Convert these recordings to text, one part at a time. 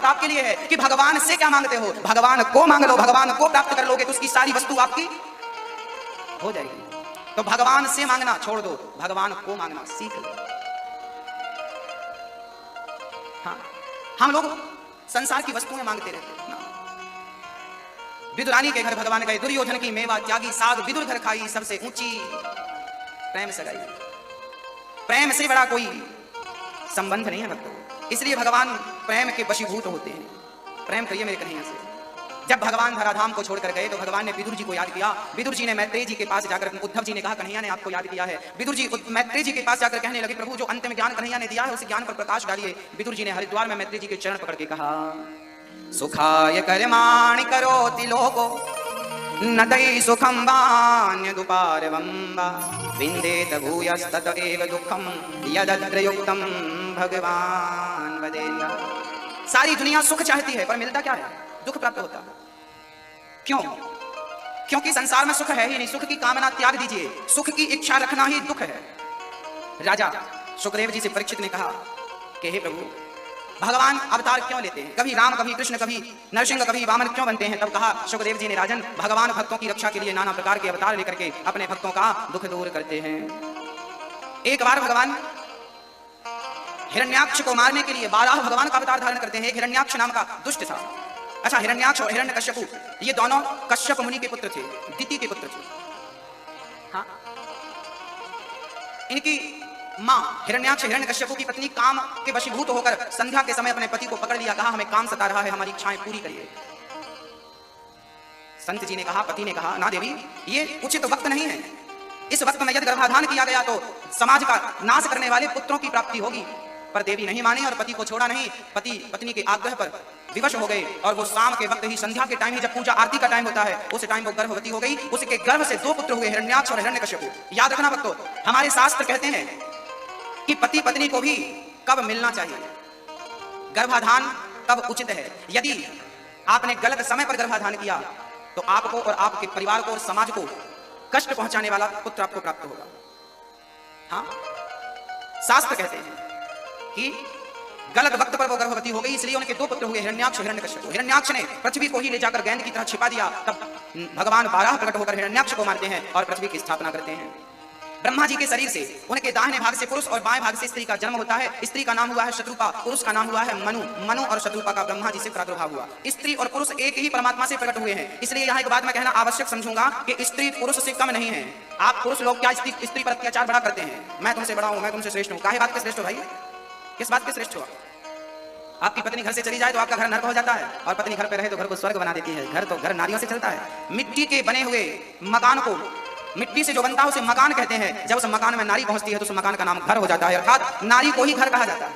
आपके लिए है कि भगवान से क्या मांगते हो, भगवान को मांग लो, भगवान को प्राप्त कर लोगे तो उसकी सारी वस्तु आपकी हो जाएगी। तो भगवान से मांगना छोड़ दो, भगवान को मांगना सीख लो। हाँ, हम लोग संसार की वस्तुएं मांगते रहते हैं। विदुरानी के घर भगवान गए, दुर्योधन की मेवा त्यागी, साग विदुर घर खाई, सबसे ऊंची प्रेम सगाई। प्रेम से बड़ा कोई संबंध नहीं है भक्तों, इसलिए भगवान प्रेम के वशीभूत होते हैं। प्रेम करिए मेरे कन्हैया से। जब भगवान धराधाम को छोड़कर गए तो भगवान ने विदुर जी को याद किया। विदुर जी ने मैत्रेय जी के पास जाकर, उद्धव जी ने कहा कन्हैया ने आपको याद किया है। विदुर जी मैत्रेय जी के पास जाकर कहने लगे, प्रभु जो अंतिम ज्ञान कन्हैया ने दिया है उस ज्ञान पर प्रकाश डालिए। विदुर जी ने हरिद्वार में मैत्रेय जी के चरण पकड़ के कहा, सुखाय कर्माणि करोति लोको नदै सुखं वान्यदुपारवम्बा विन्देत भूयस्तत एव दुःखं यदत्र युक्तं भगवान वदेन्न। सारी दुनिया सुख चाहती है पर मिलता क्या है, दुख प्राप्त होता है। क्यों? क्योंकि संसार में सुख है ही नहीं। सुख की कामना त्याग दीजिए, सुख की इच्छा रखना ही दुख है। राजा सुखदेव जी से परीक्षित ने कहा कि हे प्रभु, भगवान अवतार क्यों लेते हैं, कभी राम कभी कृष्ण कभी नरसिंह कभी वामन क्यों बनते हैं? तब कहा सुखदेव जी ने, राजन भगवान भक्तों की रक्षा के लिए नाना प्रकार के अवतार लेकर के अपने भक्तों का दुख दूर करते हैं। एक बार भगवान हिरण्याक्ष को मारने के लिए 12 भगवान का अवतार धारण करते हैं। एक हिरण्याक्ष नाम का दुष्ट था। अच्छा, हिरण्याक्ष और हिरण्यकश्यपु ये दोनों कश्यप मुनि के पुत्र थे, दिति के पुत्र थे। हाँ, इनकी मां हिरण्याक्ष हिरण्यकश्यपु की पत्नी काम के वशीभूत होकर संध्या के समय अपने पति को पकड़ लिया, कहा हमें काम सता रहा है, हमारी इच्छाएं पूरी करिए। संत जी ने कहा, पति ने कहा, ना देवी ये उचित वक्त नहीं है। इस वक्त में यदि गर्भाधान किया गया तो समाज का नाश करने वाले पुत्रों की प्राप्ति होगी। पर देवी नहीं मानी और पति को छोड़ा नहीं। पति पत्नी के आग्रह पर विवश हो गए और वो शाम के वक्त ही, संध्या के टाइम ही, जब पूजा आरती का टाइम होता है, उस टाइम वो गर्भवती हो गई। उसके गर्भ से 2 पुत्र हुए, हिरण्याक्ष और हिरण्यकश्यपु। याद रखना भक्तों, हमारे शास्त्र कहते हैं कि पति पत्नी को भी कब मिलना चाहिए, गर्भाधान कब उचित है। यदि आपने गलत समय पर गर्भाधान किया तो आपको और आपके परिवार को और समाज को कष्ट पहुंचाने वाला पुत्र आपको प्राप्त होगा। हाँ, शास्त्र कहते हैं कि गलत वक्त पर वो गर्भवती हो गई, इसलिए उनके 2 पुत्र हुए, हिरण्याक्ष और हिरण्यकश्यप। हिरण्याक्ष ने पृथ्वी को ही ले जाकर गेंद की तरह छिपा दिया। तब भगवान 12 प्रकट होकर हिरण्याक्ष को मारते हैं और पृथ्वी की स्थापना करते हैं। ब्रह्मा जी के शरीर से उनके दाहिने भाग से पुरुष और बाएं भाग से स्त्री का जन्म होता है। स्त्री का नाम हुआ है शत्रुपा, पुरुष का नाम हुआ है मनु। मनु और शत्रुपा का ब्रह्मा जी से प्रादुर्भाव हुआ। स्त्री और पुरुष एक ही परमात्मा से प्रकट हुए हैं। इसलिए यहाँ एक बात मैं कहना आवश्यक समझूंगा कि स्त्री पुरुष से कम नहीं है। आप पुरुष लोग क्या स्त्री पर अत्याचार बड़ा करते हैं, मैं तुमसे बड़ा हूं, मैं तुमसे श्रेष्ठ हूं। काहे बात के श्रेष्ठ हो भाई, किस बात के श्रेष्ठ हो? आपकी पत्नी घर से चली जाए तो आपका घर नरक हो जाता है, और पत्नी घर पे रहे तो घर को स्वर्ग बना देती है। घर नारियों से चलता है। मिट्टी के बने हुए मकान को, मिट्टी से जो बनता है उसे मकान कहते हैं। जब उस मकान में नारी पहुंचती है तो उस मकान का नाम घर हो जाता है, अर्थात नारी को ही घर कहा जाता है।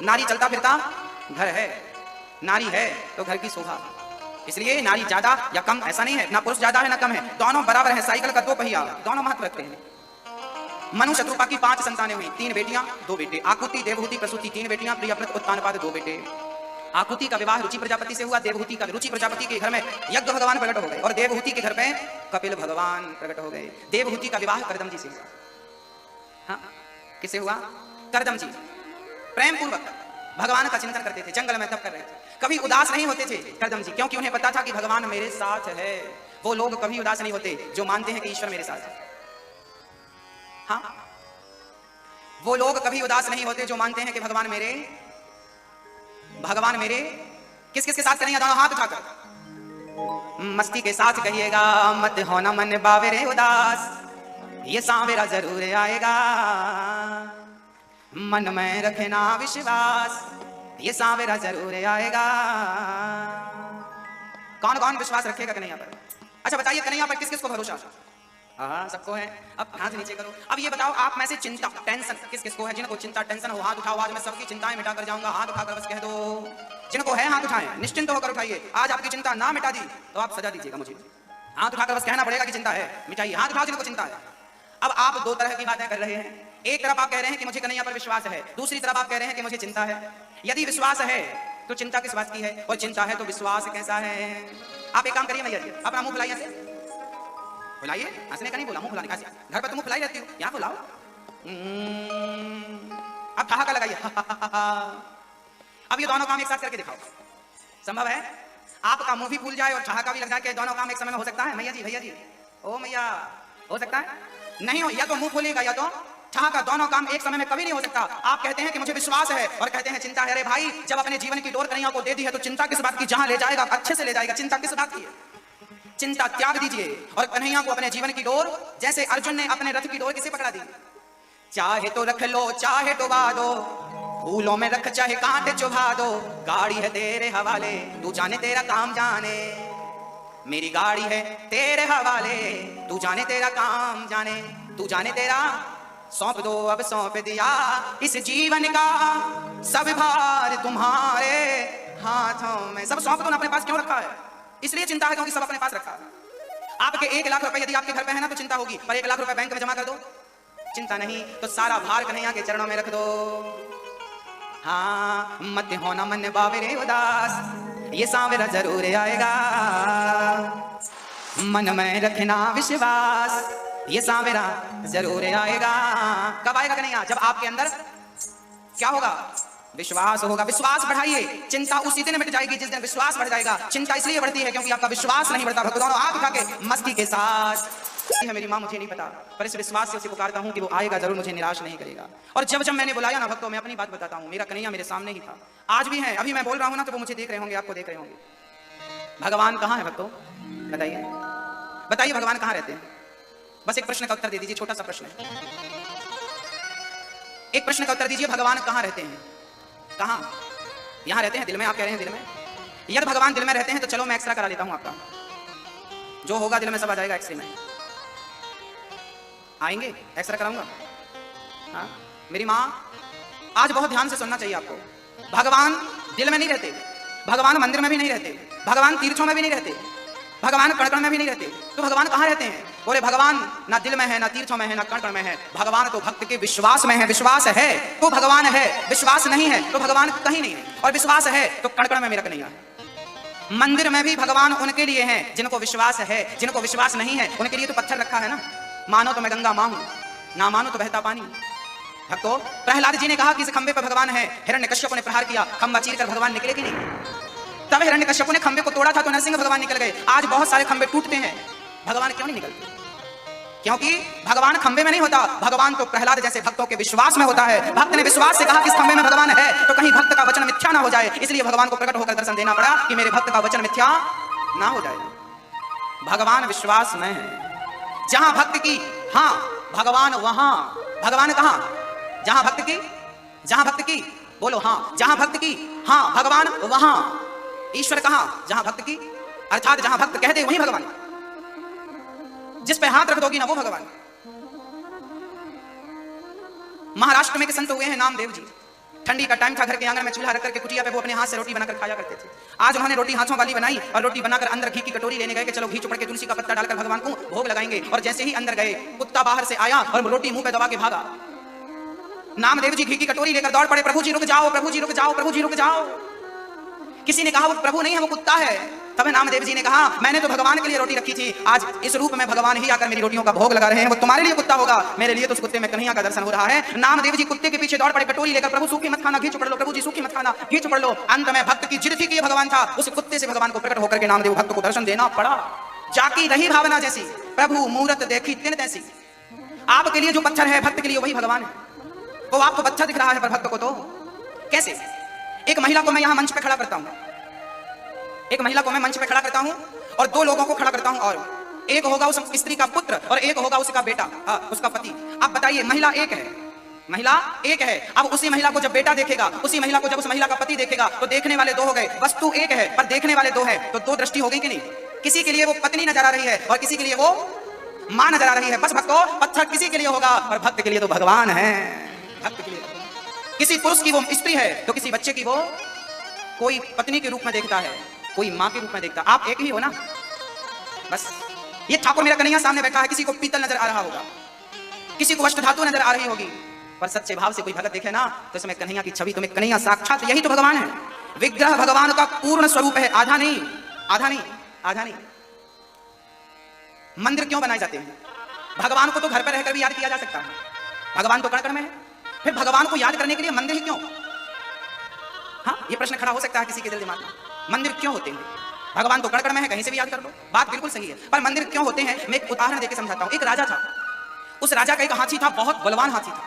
नारी चलता फिरता घर है, नारी है तो घर की शोभा। इसलिए नारी ज्यादा या कम ऐसा नहीं है, ना पुरुष ज्यादा है ना कम है, दोनों बराबर है। साइकिल का 2 पहिया, दोनों महत्व रखते हैं। मनु शत्रुपा की 5 संतानें हुई, 3 बेटियां 2 बेटे। आकुति देवहूति प्रसूति 3 बेटियां, प्रियव्रत उत्तानपाद 2 बेटे। आकुति का विवाह रुचि प्रजापति से हुआ। देवहूति का, रुचि प्रजापति के घर में यज्ञ भगवान प्रकट हो गए और देवहूति के घर पे कपिल भगवान प्रकट हो गए। देवहूति का विवाह करदम जी से हुआ। हाँ, किससे हुआ? करदम जी। प्रेम पूर्वक भगवान का चिंतन करते थे, जंगल में तप कर रहे थे, कभी उदास नहीं होते थे करदम जी, क्योंकि उन्हें पता था कि भगवान मेरे साथ है। वो लोग कभी उदास नहीं होते जो मानते हैं कि ईश्वर मेरे साथ है। हाँ, वो लोग कभी उदास नहीं होते जो मानते हैं कि भगवान मेरे किस किस के साथ करेंगे? दोनों हाथ उठाकर मस्ती के साथ कहिएगा, मत होना मन बावेरे उदास, ये सांवेरा जरूर आएगा। मन में रखना विश्वास, ये सांवेरा जरूर आएगा। कौन कौन विश्वास रखेगा कन्हैया पर? अच्छा बताइए, कन्हैया पर किस किस को भरोसा? हाँ, सबको है। अब हाथ नीचे करो। अब ये बताओ, आप में से चिंता टेंशन किस किस को है? जिनको चिंता टेंशन हो हाथ उठाओ। आज मैं सबकी चिंताएं मिटा कर जाऊंगा, हाथ उठाकर बस कह दो। जिनको है हाथ उठाएं, निश्चिंत होकर उठाइए। आज आपकी चिंता ना मिटा दी तो आप सजा दीजिएगा मुझे। हाथ उठाकर बस कहना पड़ेगा कि चिंता है, मिटाइए। हाथ उठाओ जिनको चिंता है। अब आप 2 तरह की बातें कर रहे हैं। एक तरफ आप कह रहे हैं कि मुझे कन्हैया पर विश्वास है, दूसरी तरफ आप कह रहे हैं कि मुझे चिंता है। यदि विश्वास है तो चिंता किस बात की है, और चिंता है तो विश्वास कैसा है? आप एक काम करिए मैया जी, अपना मुंह फुलाइए, फुलाइए। हंसने का नहीं बोला, मुंह फुलाने का। घर पर तो मुंह फुलाई रहती हो, यहाँ फुलाओ। अब ठहाका लगाइए। अब ये दोनों काम एक साथ करके दिखाओ। संभव है? आपका मुंह भी फूल जाए और चाह का भी लग जाए कि दोनों काम एक समय में हो सकता है? मैया जी, भैया जी, ओ मैया, हो सकता है? नहीं हो, या तो मुंह फूलेगा या तो चाह का, दोनों काम एक समय में कभी नहीं हो सकता। आप कहते हैं कि मुझे विश्वास है और कहते हैं चिंता है। अरे भाई, जब अपने जीवन की डोर कन्हैया को दे दी है तो चिंता किस बात की? जहां ले जाएगा अच्छे से ले जाएगा, चिंता किस बात की है? चिंता त्याग दीजिए और कन्हैया को अपने जीवन की डोर, जैसे अर्जुन ने अपने रथ की डोर किसे पकड़ा दी? चाहे तो रख लो, चाहे तो दो, फूलों में रख चाहे कांटे चुभा दो, गाड़ी है तेरे हवाले, तू जाने तेरा काम जाने। मेरी गाड़ी है तेरे हवाले, तू जाने तेरा काम जाने, तू जाने तेरा। सौंप दो अब सौंप दिया इस जीवन का सब भार तुम्हारे हाथों में। सब सौंप दो ना, अपने पास क्यों रखा है? इसलिए चिंता है क्योंकि सब अपने पास रखा है। आपके 1 लाख रुपए यदि आपके घर पे है ना तो चिंता होगी, पर 1 लाख रुपए बैंक में जमा कर दो, चिंता नहीं। तो सारा भार कन्हैया के चरणों में रख दो। हाँ, मत होना मन बाबरे उदास, ये सांवरा जरूर आएगा। मन में रखना विश्वास, ये सांवरा जरूर आएगा। कब आएगा कन्हैया? जब आपके अंदर क्या होगा? विश्वास होगा। विश्वास बढ़ाइए, चिंता उसी दिन मिट जाएगी जिस दिन विश्वास बढ़ जाएगा। चिंता इसलिए बढ़ती है क्योंकि आपका विश्वास नहीं बढ़ता। भगवान आप उठा के मस्ती के साथ है, मेरी माँ मुझे नहीं पता, पर इस विश्वास से उसे पुकारता हूँ कि वो आएगा जरूर, मुझे निराश नहीं करेगा। और जब जब मैंने बुलाया ना भक्तों, मैं अपनी बात बताता हूँ, मेरा कन्हैया मेरे सामने ही था, आज भी है। अभी मैं बोल रहा हूँ ना तो वो मुझे देख रहे होंगे, आपको देख रहे होंगे। भगवान कहाँ है भक्तों? बताइए बताइए, भगवान कहाँ रहते हैं? बस एक प्रश्न का उत्तर दे दीजिए, छोटा सा प्रश्न है, एक प्रश्न का उत्तर दीजिए। भगवान कहाँ रहते हैं? कहाँ? यहाँ रहते हैं, दिल में। आप कह रहे हैं दिल में। यदि भगवान दिल में रहते हैं तो चलो मैं एक्सरा करा लेता हूँ आपका, जो होगा दिल में सब आ जाएगा एक्सरे में। आएंगे? एक्सरा कराऊंगा। हाँ मेरी माँ, आज बहुत ध्यान से सुनना चाहिए आपको। भगवान दिल में नहीं रहते, भगवान मंदिर में भी नहीं रहते, भगवान तीर्थों में भी नहीं रहते, भगवान कण में भी नहीं रहते। तो भगवान कहाँ रहते हैं? बोले भगवान ना दिल में है, ना तीर्थों में है, ना कण में है। भगवान तो भक्त के विश्वास में है। विश्वास है तो भगवान है, विश्वास नहीं है तो भगवान कहीं नहीं है। और विश्वास है तो कण में मेरा कन्हैया है। मंदिर में भी भगवान उनके लिए है जिनको विश्वास है, जिनको विश्वास नहीं है उनके लिए तो पत्थर रखा है ना। मानो तो मैं गंगा माँ हूं, ना मानो तो बहता पानी। भक्तों, प्रहलाद जी ने कहा कि इस खंबे पर भगवान है। हिरण्यकश्यप ने प्रहार किया, खंबा चीर कर भगवान निकले कि नहीं? तब हिरण्यकश्यप ने खंबे को तोड़ा था तो नरसिंह भगवान निकल गए। आज बहुत सारे खंबे टूटते हैं, भगवान क्यों नहीं निकलते? क्योंकि भगवान खंबे में नहीं होता, भगवान तो प्रहलाद जैसे भक्तों के विश्वास में होता है। भक्त ने विश्वास से कहा कि इस खंबे में भगवान है, तो कहीं भक्त का वचन मिथ्या ना हो जाए, इसलिए भगवान को प्रकट होकर दर्शन देना पड़ा कि मेरे भक्त का वचन मिथ्या ना हो जाए। भगवान विश्वास में है। जहां भक्त की हाँ भगवान वहां। भगवान कहां? जहां भक्त की, जहां भक्त की बोलो हाँ, जहां भक्त की हाँ भगवान वहां। ईश्वर कहां? जहां भक्त की, अर्थात जहां भक्त कहते वहीं भगवान। जिस पे हाथ रख दोगी ना वो भगवान। महाराष्ट्र में के संत हुए हैं नामदेव जी। ठंडी का टाइम था, घर के आंगन में चूल्हा रख करके कुटिया पे वो अपने हाथ से रोटी बनाकर खाया करते थे। आज उन्होंने रोटी हाथों वाली बनाई और रोटी बनाकर अंदर घी की कटोरी लेने गए कि चलो घी चुपड़ के तुलसी का पत्ता डालकर भगवान को भोग लगाएंगे। और जैसे ही अंदर गए, कुत्ता बाहर से आया और रोटी मुंह पे दबा के भागा। नामदेव जी घी की कटोरी लेकर दौड़ पड़े, प्रभु जी रुक जाओ, प्रभु जी रुक जाओ, प्रभु जी रुक जाओ। किसी ने कहा वो प्रभु नहीं है, वो कुत्ता है। तब नामदेव जी ने कहा मैंने तो भगवान के लिए रोटी रखी थी, आज इस रूप में भगवान ही आकर मेरी रोटियों का भोग लगा रहे हैं। वो तुम्हारे लिए कुत्ता होगा, मेरे लिए तो उस कुत्ते में कन्हैया का दर्शन हो रहा है। नामदेव जी कुत्ते के पीछे दौड़ पड़े, कटोरी लेकर, प्रभु सूखी मत खाना, घी चुपड़ लो, प्रभु जी सूखी मत खाना, घी चुपड़ लो। अंत में भक्त की जिद थी कि ये भगवान था, उस कुत्ते से भगवान को प्रकट होकर के नामदेव भक्त को दर्शन देना पड़ा। जाकी रही भावना जैसी, प्रभु मूरत देखी तिन तैसी। आपके लिए जो पत्थर है भक्त के लिए वही भगवान है। वो आपको बच्चा दिख रहा है पर भक्त को तो कैसे? एक महिला को मैं यहाँ मंच पे खड़ा करता हूँ, एक महिला को मैं मंच पे खड़ा करता हूँ और 2 लोगों को खड़ा करता हूँ, और एक होगा उस स्त्री का पुत्र और एक होगा उसका बेटा, उसका पति। आप बताइए, महिला एक है, महिला एक है। अब उसी महिला को जब बेटा देखेगा, उसी महिला को जब उस महिला का पति देखेगा, तो देखने वाले 2 हो गए। वस्तु एक है पर देखने वाले 2 है, तो 2 दृष्टि हो गई कि नहीं? किसी के लिए वो पत्नी नजर आ रही है और किसी के लिए वो मां नजर आ रही है। बस भक्तों, पत्थर किसी के लिए होगा और भक्त के लिए तो भगवान है। भक्त के लिए किसी पुरुष की वो स्त्री है तो किसी बच्चे की वो कोई पत्नी के रूप में देखता है, कोई मां के रूप में देखता। आप एक ही हो ना। बस ये ठाकुर मेरा कन्हैया सामने बैठा है, किसी को पीतल नजर आ रहा होगा, किसी को अष्ट धातु नजर आ रही होगी, पर सच्चे भाव से कोई भगत देखे ना तो इसमें कन्हैया की छवि, तुम्हें कन्हैया साक्षात यही तो भगवान है। विग्रह भगवान का पूर्ण स्वरूप है, आधा नहीं, आधा नहीं, आधा नहीं। मंदिर क्यों बनाए जाते हैं? भगवान को तो घर पर रहकर भी याद किया जा सकता है, भगवान तो कण में है, फिर भगवान को याद करने के लिए मंदिर ही क्यों? हाँ, ये प्रश्न खड़ा हो सकता है किसी के दिल दिमाग में। मंदिर क्यों होते हैं? भगवान तो कण-कण में है, कहीं से भी याद कर लो, बात बिल्कुल सही है। पर मंदिर क्यों होते हैं, मैं एक उदाहरण देकर समझाता हूं। एक राजा था, उस राजा का एक हाथी था, बहुत बलवान हाथी था,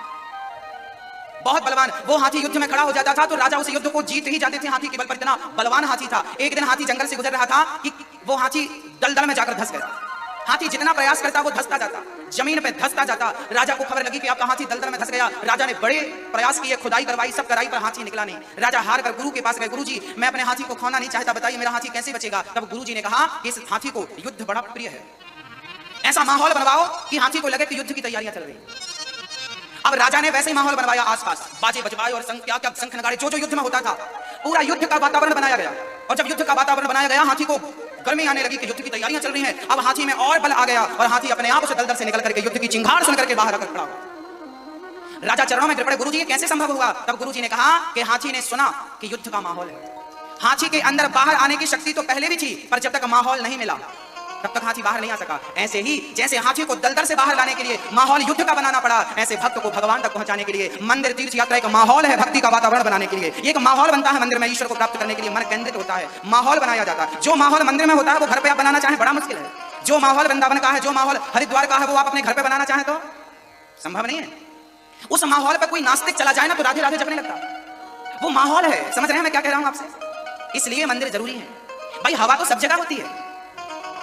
बहुत बलवान। वो हाथी युद्ध में खड़ा हो जाता था तो राजा उस युद्ध को जीत ही जाते थे, हाथी के बल पर, इतना बलवान हाथी था। एक दिन हाथी जंगल से गुजर रहा था कि वो हाथी दलदल में जाकर धंस गया। हाथी जितना प्रयास करता वो धंसता जाता, जमीन पे धंसता जाता। राजा को खबर लगी कि आपका हाथी दलदल में धंस गया। राजा ने बड़े प्रयास किए, खुदाई करवाई, सब कराई, पर हाथी निकला नहीं। राजा हार कर गुरु के पास गए, गुरुजी मैं अपने हाथी को खोना नहीं चाहता, बताइए मेरा हाथी कैसे बचेगा। तब गुरुजी ने कहा कि इस हाथी को युद्ध बड़ा प्रिय है, ऐसा माहौल बनवाओ कि हाथी को लगे कि युद्ध की तैयारियां चल रही। अब राजा ने वैसे ही माहौल बनवाया, आसपास बाजे बजवाए और क्या शंख नगाड़े, जो युद्ध में होता था, पूरा युद्ध का वातावरण बनाया गया। और जब युद्ध का वातावरण बनाया गया, हाथी को गर्मी आने लगी कि युद्ध की तैयारियां चल रही हैं। अब हाथी में और बल आ गया और हाथी अपने आप उस दलदल से निकल करके युद्ध की चिंगार सुन करके बाहर आकर खड़ा हुआ। राजा चरणों में गिर पड़े, गुरुजी ये कैसे संभव हुआ? तब गुरुजी ने कहा कि हाथी ने सुना कि युद्ध का माहौल है। हाथी के अंदर बाहर आने की शक्ति तो पहले भी थी, पर जब तक माहौल नहीं मिला तब तक हाथी बाहर नहीं आ सका। ऐसे ही जैसे हाथी को दलदल से बाहर लाने के लिए माहौल युद्ध का बनाना पड़ा, ऐसे भक्त को भगवान तक पहुंचाने के लिए मंदिर तीर्थ यात्रा एक माहौल है, भक्ति का वातावरण बनाने के लिए। एक माहौल बनता है मंदिर में, ईश्वर को प्राप्त करने के लिए मन केंद्रित होता है, माहौल बनाया जाता है। जो माहौल मंदिर में होता है वो घर पे आप बनाना चाहें बड़ा मुश्किल है। जो माहौल वृंदावन का है, जो माहौल हरिद्वार का है, वो आप अपने घर पे बनाना चाहें तो संभव नहीं है। उस माहौल पर कोई नास्तिक चला जाए ना तो राधे राधे जपने लगता। वो माहौल है, समझ रहे हैं मैं क्या कह रहा हूं आपसे? इसलिए मंदिर जरूरी है। भाई हवा तो सब जगह होती है,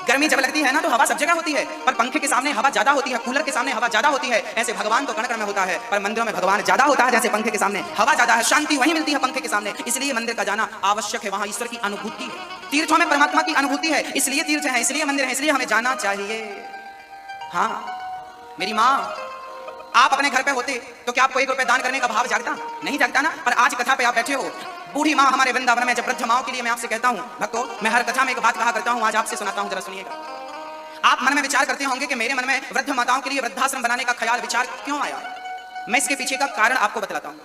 गर्मी जब लगती है ना तो हवा सब जगह होती है, पर पंखे के सामने हवा ज्यादा होती है, कूलर के सामने हवा ज्यादा होती है। ऐसे भगवान तो कण-कण में होता है, पर मंदिरों में भगवान ज्यादा होता है, जैसे पंखे के सामने हवा ज्यादा है, शांति वहीं मिलती है पंखे के सामने। इसलिए मंदिर का जाना आवश्यक है, वहां ईश्वर की अनुभूति है, तीर्थों में परमात्मा की अनुभूति है, इसलिए तीर्थ है, इसलिए मंदिर है, इसलिए हमें जाना चाहिए। हाँ मेरी माँ, आप अपने घर पे होते तो क्या आपको 1 रुपए दान करने का भाव जागता? नहीं जागता ना। पर आज कथा पे आप बैठे हो, बूढ़ी माँ हमारे वृंदावन में, जब वृद्ध माओं के लिए मैं आपसे कहता हूँ भक्तों, मैं हर कथा में एक बात कहा करता हूँ, आज आपसे सुनाता हूँ, जरा सुनिएगा। आप मन में विचार करते होंगे कि मेरे मन में वृद्ध माताओं के लिए वृद्धाश्रम बनाने का ख्याल विचार क्यों आया? मैं इसके पीछे का कारण आपको बतलाता हूँ।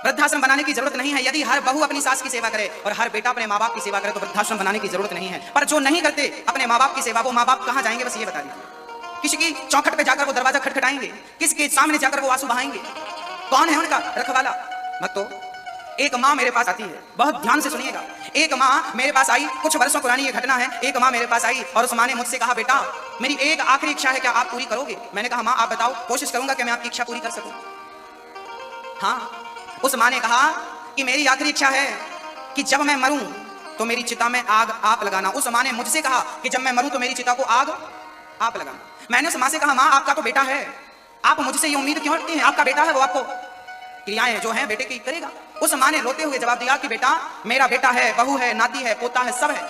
वृद्धाश्रम बनाने की जरूरत नहीं है। यदि हर बहू अपनी सास की सेवा करे और हर बेटा अपने माँ बाप की सेवा करे तो वृद्धाश्रम बनाने की जरूरत नहीं है। पर जो नहीं करते अपने माँ बाप की सेवा, वो माँ बाप कहाँ जाएंगे बस ये बता दीजिए। किसी की चौखट पे जाकर वो दरवाजा खटखटाएंगे, किसके सामने जाकर वो आंसू बहाएंगे? कौन है उनका रखवाला? भक्तों, एक माँ मेरे पास आती है, बहुत ध्यान से सुनिएगा। एक माँ मेरे पास आई, कुछ वर्षों पुरानी ये घटना है। एक माँ मेरे पास आई और उस माँ ने मुझसे कहा, बेटा मेरी एक आखिरी इच्छा है, क्या आप पूरी करोगे? मैंने कहा माँ आप बताओ, कोशिश करूंगा कि मैं आपकी इच्छा पूरी कर सकूं। हाँ, उस माँ ने कहा कि मेरी आखिरी इच्छा है कि जब मैं मरूं तो मेरी चिता में आग आप लगाना। उस माँ ने मुझसे कहा कि जब मैं मरूं तो मेरी चिता को आग आप लगाना। मैंने उस माँ से कहा, माँ आपका तो बेटा है, आप मुझसे ये उम्मीद क्यों रखती हैं? आपका बेटा है, वो आपको क्रियाएं जो हैं बेटे की करेगा। उस माँ ने रोते हुए जवाब दिया कि बेटा मेरा बेटा है, बहू है, नाती है, पोता है, सब है,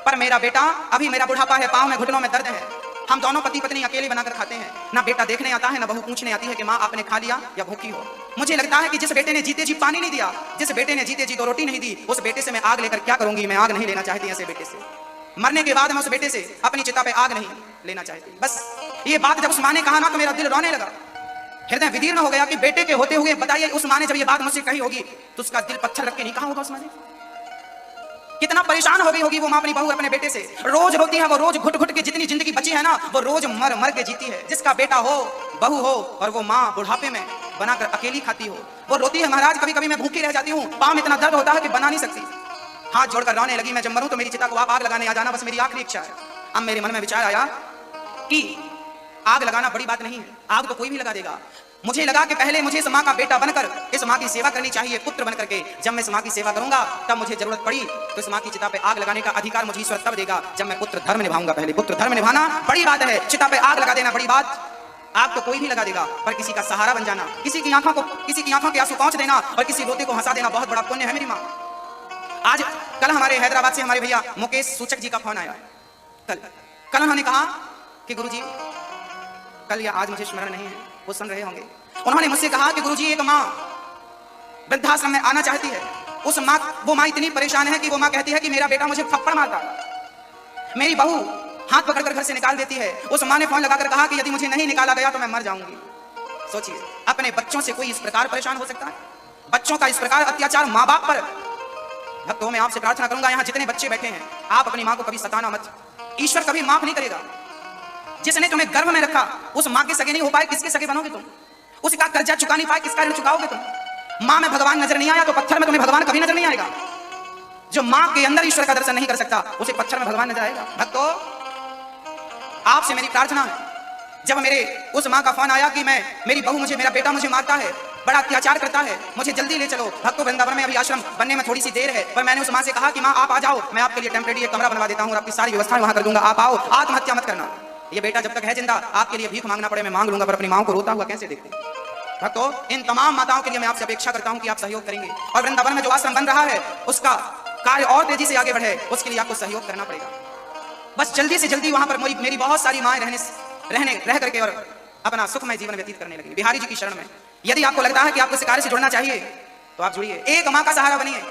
पर मेरा बेटा अभी मेरा बुढ़ापा है, पाँव में घुटनों में दर्द है, हम दोनों पति पत्नी अकेले बनाकर खाते हैं, ना बेटा देखने आता है ना बहू पूछने आती है कि माँ आपने खा लिया या भूखी हो। मुझे लगता है कि जिस बेटे ने जीते जी पानी नहीं दिया, जिस बेटे ने जीते जी 2 रोटी नहीं दी, उस बेटे से मैं आग लेकर क्या करूंगी? मैं आग नहीं लेना चाहती ऐसे बेटे से। मरने के बाद मैं उस बेटे से अपनी चिता पे आग नहीं लेना चाहती। बस ये बात जब उस माँ ने कहा ना तो मेरा दिल रोने लगा, हृदय विदीर्ण हो गया कि बेटे के होते हुए बताइए उस माँ ने जब ये बात मुझसे कही होगी तो उसका दिल पत्थर रख के नहीं कहा होगा उस माँ ने। कितना परेशान हो गई होगी वो माँ अपनी बहू अपने बेटे से। रोज रोती है वो, रोज घुट घुट के जितनी जिंदगी बची है ना वो रोज मर मर के जीती है। जिसका बेटा हो, बहू हो और वो माँ बुढ़ापे में बनाकर अकेली खाती हो, वो रोती है, महाराज कभी कभी मैं भूखी रह जाती हूँ, पाँव में इतना दर्द होता है कि बना नहीं सकती। हाथ जोड़कर रोने लगी, मैं जब मरूं तो मेरी चिता को आप आग लगाने आ जाना, बस मेरी आखिरी इच्छा है। अब मेरे मन में विचार आया कि आग लगाना बड़ी बात नहीं है, आग तो कोई भी लगा देगा। मुझे लगा कि पहले मुझे इस माँ का बेटा बनकर इस माँ की सेवा करनी चाहिए, पुत्र बनकर के। जब मैं इस माँ की सेवा करूंगा तब मुझे जरूरत पड़ी तो इस माँ की चिता पे आग लगाने का अधिकार मुझे ईश्वर तब देगा जब मैं पुत्र धर्म निभाऊंगा। पहले पुत्र धर्म निभाना बड़ी बात है, चिता पे आग लगा देना बड़ी बात। आग तो कोई भी लगा देगा, पर किसी का सहारा बन जाना, किसी की आंखों के आंसू पहुंच देना और किसी रोते को हंसा देना बहुत बड़ा पुण्य है मेरी माँ। आज कल हमारे हैदराबाद से हमारे भैया मुकेश सूचक जी का फोन आया। कल उन्होंने कहा कि गुरुजी, कल या आज मुझे स्मरण नहीं है, वो सुन रहे होंगे, उन्होंने मुझसे कहा कि गुरुजी एक माँ वृद्धाश्रम में आना चाहती है। वो माँ इतनी परेशान है कि वो माँ कहती है कि मेरा बेटा मुझे थप्पड़ मारता, मेरी बहू हाथ पकड़कर घर से निकाल देती है। उस माँ ने फोन लगाकर कहा कि यदि मुझे नहीं निकाला गया तो मैं मर जाऊंगी। सोचिए, अपने बच्चों से कोई इस प्रकार परेशान हो सकता है? बच्चों का इस प्रकार अत्याचार माँ बाप पर। भक्तों, मैं आपसे प्रार्थना करूंगा, यहाँ जितने बच्चे बैठे हैं, आप अपनी माँ को कभी सताना मत। ईश्वर कभी माफ नहीं करेगा। जिसने तुम्हें गर्भ में रखा उस माँ के सगे नहीं हो पाए, किसके सगे बनोगे तुम? उसका कर्जा चुका नहीं पाए, किसका ऋण चुकाओगे तुम? माँ में भगवान नजर नहीं आया तो पत्थर में तुम्हें भगवान कभी नजर नहीं आएगा। जो मां के अंदर ईश्वर का दर्शन नहीं कर सकता उसे पत्थर में भगवान नजर आएगा। भक्तों, आपसे मेरी प्रार्थना है, जब मेरे उस मां का फोन आया कि मेरी बहू मेरा बेटा मुझे मारता है, बड़ा अत्याचार करता है, मुझे जल्दी ले चलो। भक्तों, वृंदावन में अभी आश्रम बनने में थोड़ी सी देर है, पर मैंने उस मां से कहा कि मां आप आ जाओ, मैं आपके लिए टेम्परेरी एक कमरा बनवा देता हूं और आपकी सारी व्यवस्थाएं वहां कर दूंगा, आप आओ, आत्महत्या मत करना। ये बेटा जब तक है जिंदा आपके लिए भीख मांगना पड़े मैं मांग लूंगा, पर अपनी मां को रोता हुआ कैसे देखते हैं। भक्तों, इन तमाम माताओं के लिए मैं आपसे अपेक्षा करता हूं कि आप सहयोग करेंगे और वृंदावन में जो आश्रम बन रहा है उसका कार्य और तेजी से आगे बढ़े, उसके लिए आपको सहयोग करना पड़ेगा। बस जल्दी से जल्दी वहां पर मेरी बहुत सारी माएं रह करके और अपना सुखमय जीवन व्यतीत करने लगी बिहारी जी की शरण में। यदि आपको लगता है कि आपको इस कार्य से जुड़ना चाहिए तो आप जुड़िए, एक मां का सहारा बनिए,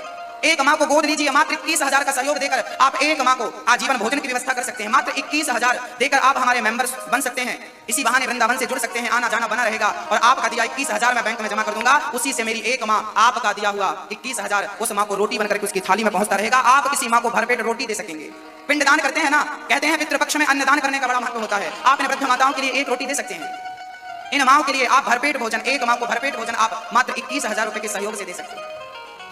एक मां को गोद लीजिए। मात्र 21,000 का सहयोग देकर आप एक मां को आजीवन भोजन की व्यवस्था कर सकते हैं। मात्र 21,000 देकर आप हमारे मेंबर्स बन सकते हैं, इसी बहाने वृंदावन से जुड़ सकते हैं, आना जाना बना रहेगा और आपका दिया 21,000 मैं बैंक में जमा कर दूंगा, उसी से मेरी एक मां आपका दिया हुआ 21,000 उस मां को रोटी बनकर उसकी थाली में पहुंचता रहेगा। आप किसी मां को भरपेट रोटी दे सकेंगे। पिंडदान करते हैं ना, कहते हैं पितृपक्ष में अन्नदान करने का बड़ा महत्व होता है। आप इन वृद्ध माताओं के लिए एक रोटी दे सकते हैं, इन माओं के लिए आप भरपेट भोजन, एक मां को भरपेट भोजन आप मात्र 21,000 रुपए के सहयोग से दे सकते हैं।